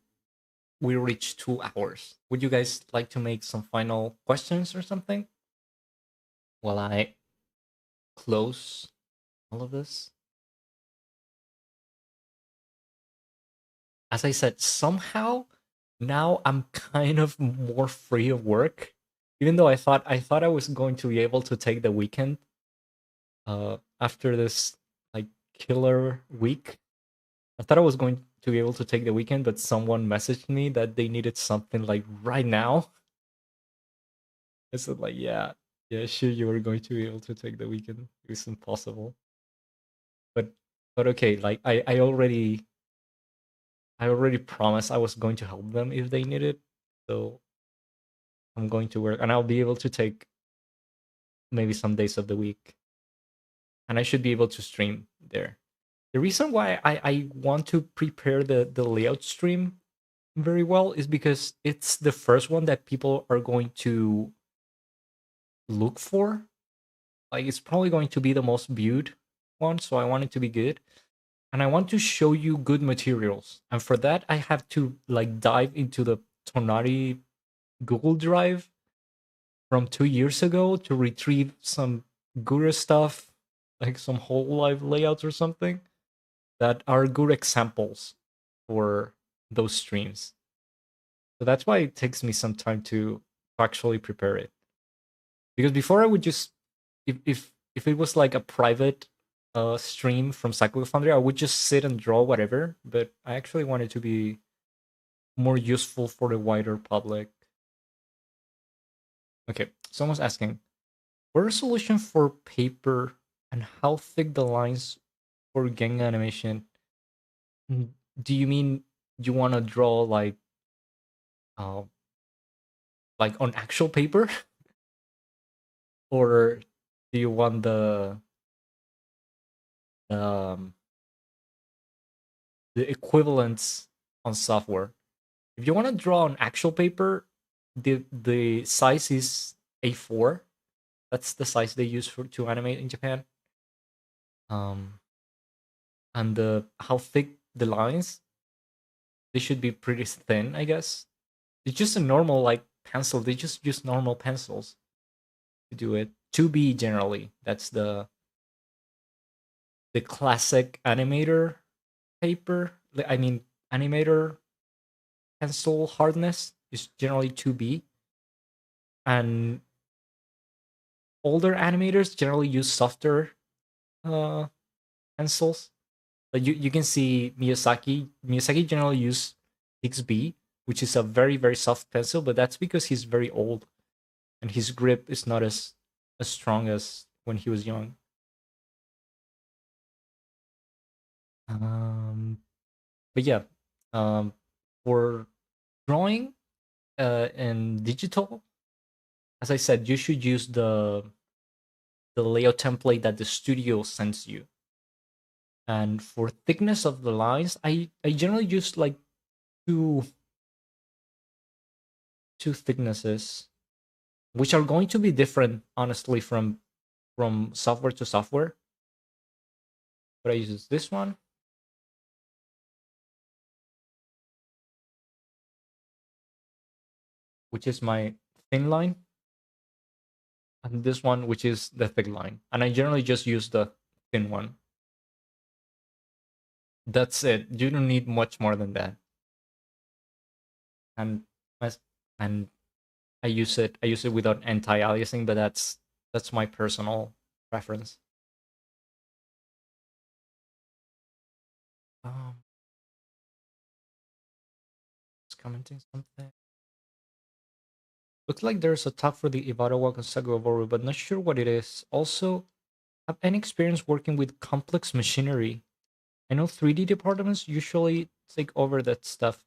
we reach 2 hours. Would you guys like to make some final questions or something while I close all of this? As I said, somehow now I'm kind of more free of work. Even though I thought I was going to be able to take the weekend after this like killer week. I thought I was going to be able to take the weekend, but someone messaged me that they needed something like right now. I said like, yeah, sure, you were going to be able to take the weekend. It was impossible. But but okay, like I already promised I was going to help them if they need it. So I'm going to work and I'll be able to take maybe some days of the week. And I should be able to stream there. The reason why I want to prepare the layout stream very well is because it's the first one that people are going to look for. Like it's probably going to be the most viewed one, so I want it to be good. And I want to show you good materials. And for that I have to like dive into the Tonari Google Drive from 2 years ago to retrieve some Guru stuff, like some whole live layouts or something that are good examples for those streams. So that's why it takes me some time to actually prepare it. Because before I would just if it was like a private stream from Cyclical Foundry, I would just sit and draw whatever. But I actually want it to be more useful for the wider public. Okay, someone's asking, what resolution for paper and how thick the lines for gang animation? Do you mean you want to draw uh like on actual paper, or do you want um the equivalents on software? If you want to draw on actual paper, the size is A4. That's the size they use for to animate in Japan. Um, and the how thick the lines, they should be pretty thin, I guess. It's just a normal like pencil. They just use normal pencils to do it. 2B generally. That's the classic animator paper. I mean animator pencil hardness is generally 2B, and older animators generally use softer uh pencils. Like you can see Miyazaki generally use 6B, which is a very very soft pencil, but that's because he's very old and his grip is not as strong as when he was young. Um, but yeah, um, for drawing and digital, as I said, you should use the layout template that the studio sends you. And for thickness of the lines, I generally use like two two thicknesses, which are going to be different, honestly, from software to software. But I use this one, which is my thin line, and this one, which is the thick line. And I generally just use the thin one. That's it. You don't need much more than that. And as and I use it without anti-aliasing, but that's my personal preference. It's commenting something. Looks like there's a talk for the Ibarra Walk and Saga of Oru, but not sure what it is. Also, have any experience working with complex machinery? I know 3D departments usually take over that stuff.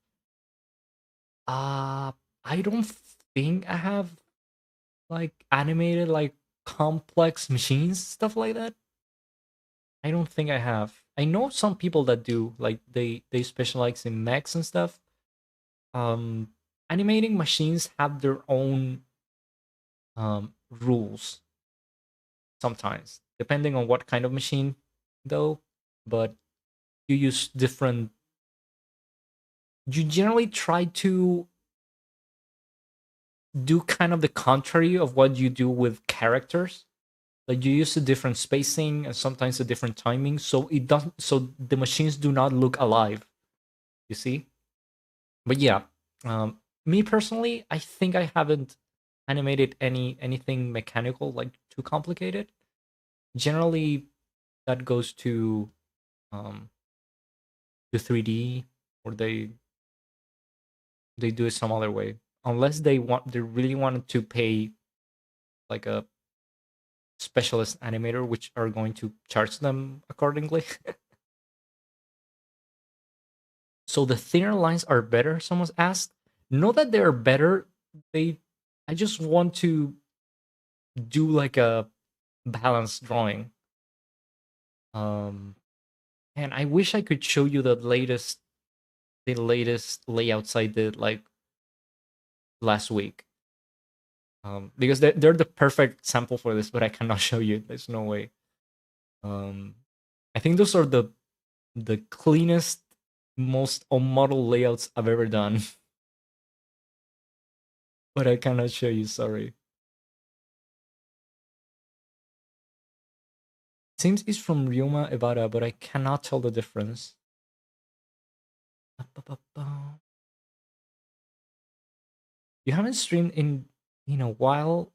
Uh, I don't think I have like animated like complex machines, stuff like that. I don't think I have. I know some people that do, like they specialize in mechs and stuff. Um, Animating machines have their own rules sometimes, depending on what kind of machine, though. But you use different. You generally try to do kind of the contrary of what you do with characters. Like you use a different spacing and sometimes a different timing, so it doesn't. So the machines do not look alive. You see, but yeah, me personally, I think I haven't animated anything mechanical like too complicated. Generally, that goes um to 3D, or they do it some other way, unless they really wanted to pay like a specialist animator, which are going to charge them accordingly. So the thinner lines are better, someone's asked. Know that they're better. They I just want to do like a balanced drawing. Um and I wish I could show you the latest layouts I did like last week. Because they're the perfect sample for this, but I cannot show you. There's no way. Um I think those are the cleanest, most on model layouts I've ever done. But I cannot show you, sorry. Seems it's from Ryoma Ebara, but I cannot tell the difference. You haven't streamed in a while.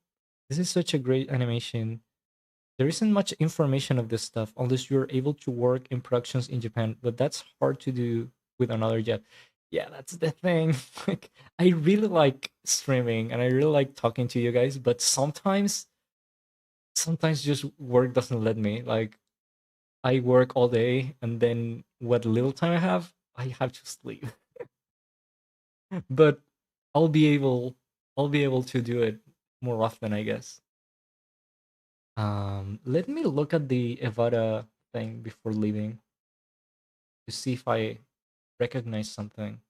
This is such a great animation. There isn't much information of this stuff unless you're able to work in productions in Japan, but that's hard to do with another jet. Yeah, that's the thing. Like I really like streaming and I really like talking to you guys, but sometimes just work doesn't let me. Like I work all day and then what little time I have to sleep. But I'll be able I'll be able to do it more often, I guess. Let me look at the Evada thing before leaving to see if I recognize something.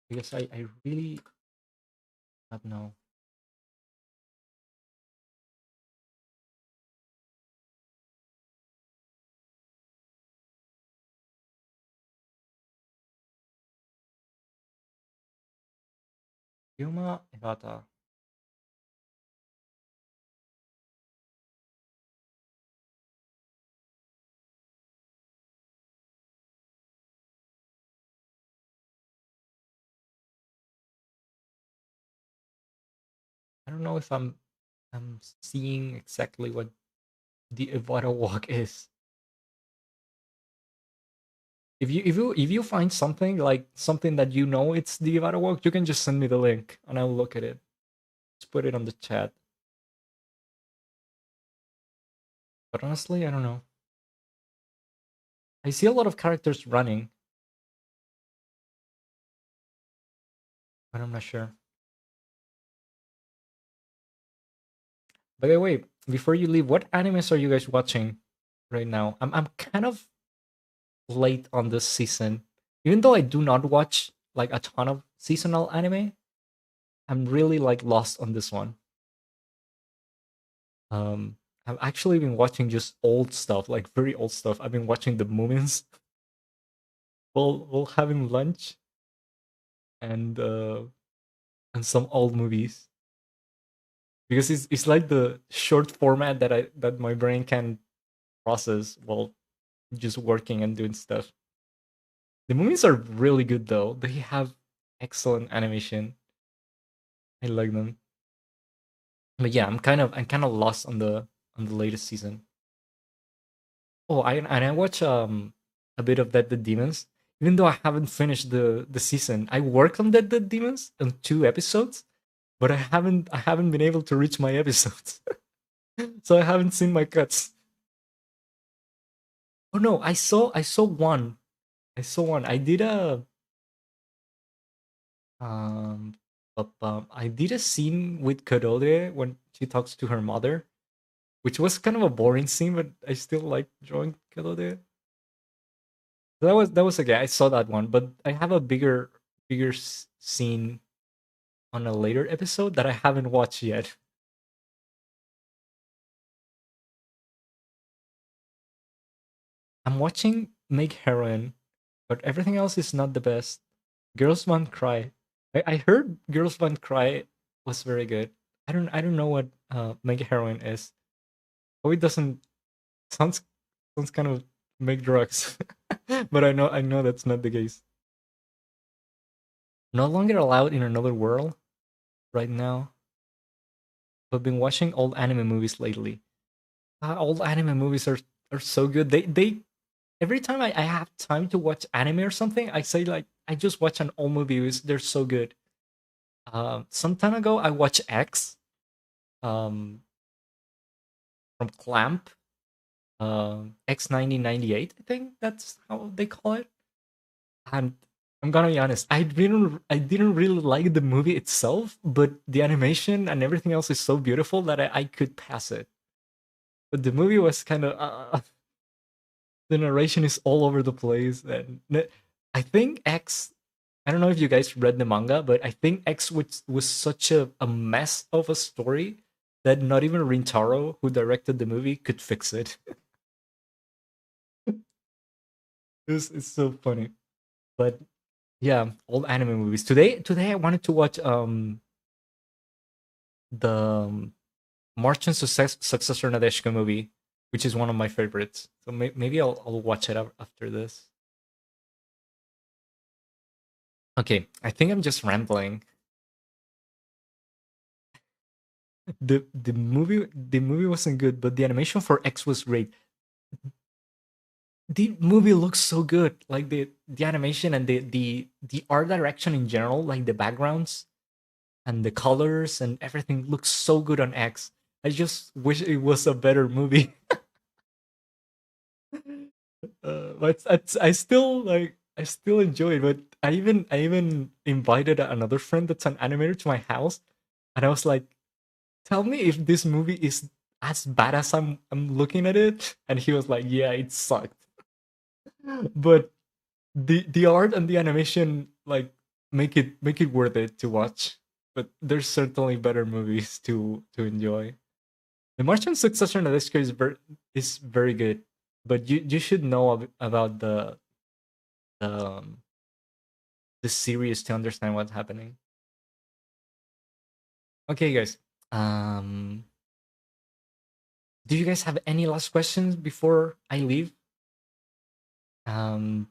Because I really don't know. Yuma Evada. I don't know if I'm seeing exactly what the Evada walk is. If you find something like something that you know it's the Evada walk, you can just send me the link and I'll look at it. Let's put it on the chat. But honestly, I don't know. I see a lot of characters running, but I'm not sure. By the way, before you leave, what animes are you guys watching right now? I'm kind of late on this season. Even though I do not watch like a ton of seasonal anime, I'm really like lost on this one. Um I've actually been watching just old stuff, like very old stuff. I've been watching the Moomins while having lunch and uh and some old movies. Because it's like the short format that my brain can process while just working and doing stuff. The movies are really good though. They have excellent animation. I like them. But yeah, I'm kind of lost on the latest season. Oh, I watch a bit of Dead the Demons, even though I haven't finished the season. I worked on Dead the Demons on 2 episodes, but I haven't been able to reach my episodes, so I haven't seen my cuts. Oh no, I saw one. I saw one. Um I did a scene with Kadode when she talks to her mother, which was kind of a boring scene, but I still like drawing Kadode. That was okay. I saw that one, but I have a bigger scene on a later episode that I haven't watched yet. I'm watching Make Heroin, but everything else is not the best. Girls Want Cry. I heard Girls Want Cry was very good. I don't know what Make Heroin is. Oh, it doesn't sounds sounds kind of make drugs, but I know that's not the case. No longer allowed in another world right now. I've been watching old anime movies lately. Old anime movies are so good. They every time I have time to watch anime or something, I say like I just watch an old movie. They're so good. Some time ago, I watched X um, from Clamp, X 1998. I think that's how they call it. And I'm gonna be honest, I didn't really like the movie itself, but the animation and everything else is so beautiful that I could pass it. But the movie was kind of the narration is all over the place, and I think X. I don't know if you guys read the manga, but I think X was such a mess of a story that not even Rintaro, who directed the movie, could fix it. It's so funny. But yeah, old anime movies. Today I wanted to watch the March and Successor Nadeshiko movie, which is one of my favorites. So maybe I'll watch it after this. Okay, I think I'm just rambling. The movie wasn't good, but the animation for X was great. The movie looks so good, like the animation and the art direction in general, like the backgrounds and the colors and everything looks so good on X. I just wish it was a better movie. But I still enjoy it. But I even invited another friend that's an animator to my house, and I was like, "Tell me if this movie is as bad as I'm looking at it." And he was like, "Yeah, it sucked." But the art and the animation like make it worth it to watch. But there's certainly better movies to enjoy. The Martian Successor Nadeshiko is very good, but you should know about um, the series to understand what's happening. Okay, guys. Um, do you guys have any last questions before I leave? Um,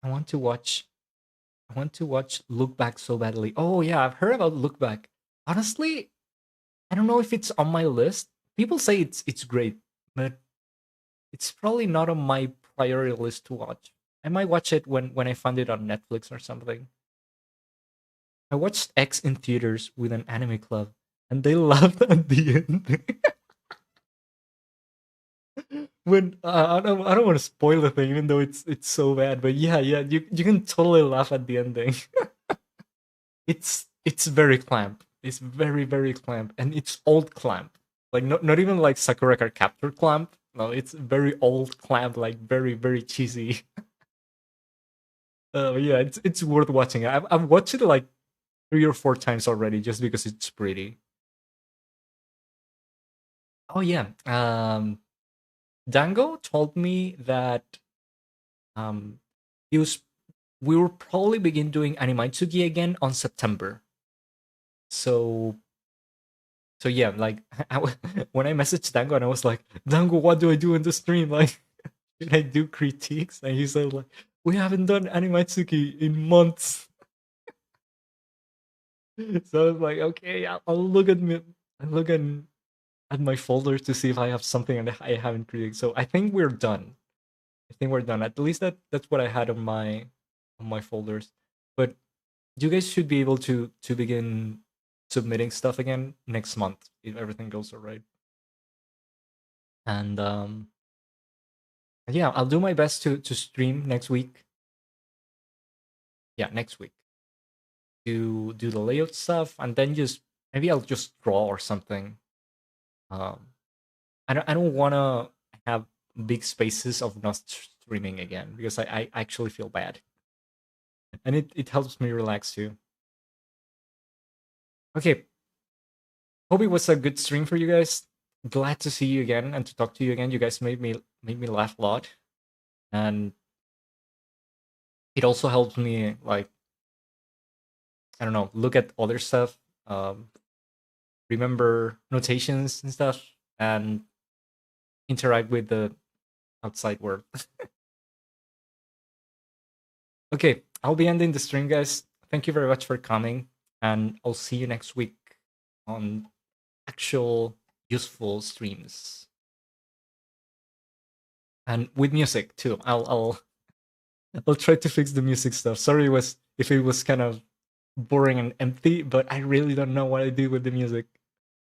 I want to watch. I want to watch Look Back so badly. Oh yeah, I've heard about Look Back. Honestly, I don't know if it's on my list. People say it's great, but it's probably not on my priority list to watch. I might watch it when I find it on Netflix or something. I watched X in theaters with an anime club, and they laughed at the end. When I don't want to spoil the thing, even though it's so bad. But yeah, you can totally laugh at the ending. It's very clamp. It's very clamp, and it's old clamp. Like not even like Sakura Card Captor clamp. No, it's very old clamp, like very cheesy. Yeah, it's worth watching. I've watched it like 3 or 4 times already, just because it's pretty. Oh yeah, Dango told me that um he was we will probably begin doing Animaitsuki again on September. So yeah, like when I messaged Dango and I was like, Dango, what do I do in the stream? Like, should I do critiques? And he said like, we haven't done Animaitsuki in months. So I was like, okay, I'll look at me, I'll look at my folder to see if I have something that I haven't created. So I think we're done. I think we're done. At least that's what I had on my folders. But you guys should be able to begin submitting stuff again next month if everything goes all right. And yeah, I'll do my best to stream next week. Yeah, next week to do the layout stuff, and then just maybe I'll just draw or something. Um, I don't want to have big spaces of not streaming again because I actually feel bad, and it helps me relax too. Okay, hope it was a good stream for you guys. Glad to see you again and to talk to you again. You guys made me laugh a lot, and it also helps me, like, I don't know, look at other stuff, remember notations and stuff, and interact with the outside world. Okay, I'll be ending the stream, guys. Thank you very much for coming, and I'll see you next week on actual useful streams and with music too. I'll try to fix the music stuff. Sorry, if it was kind of boring and empty, but I really don't know what I do with the music.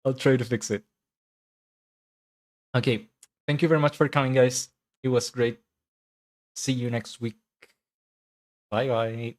I'll try to fix it. Okay, thank you very much for coming, guys. It was great. See you next week. Bye bye.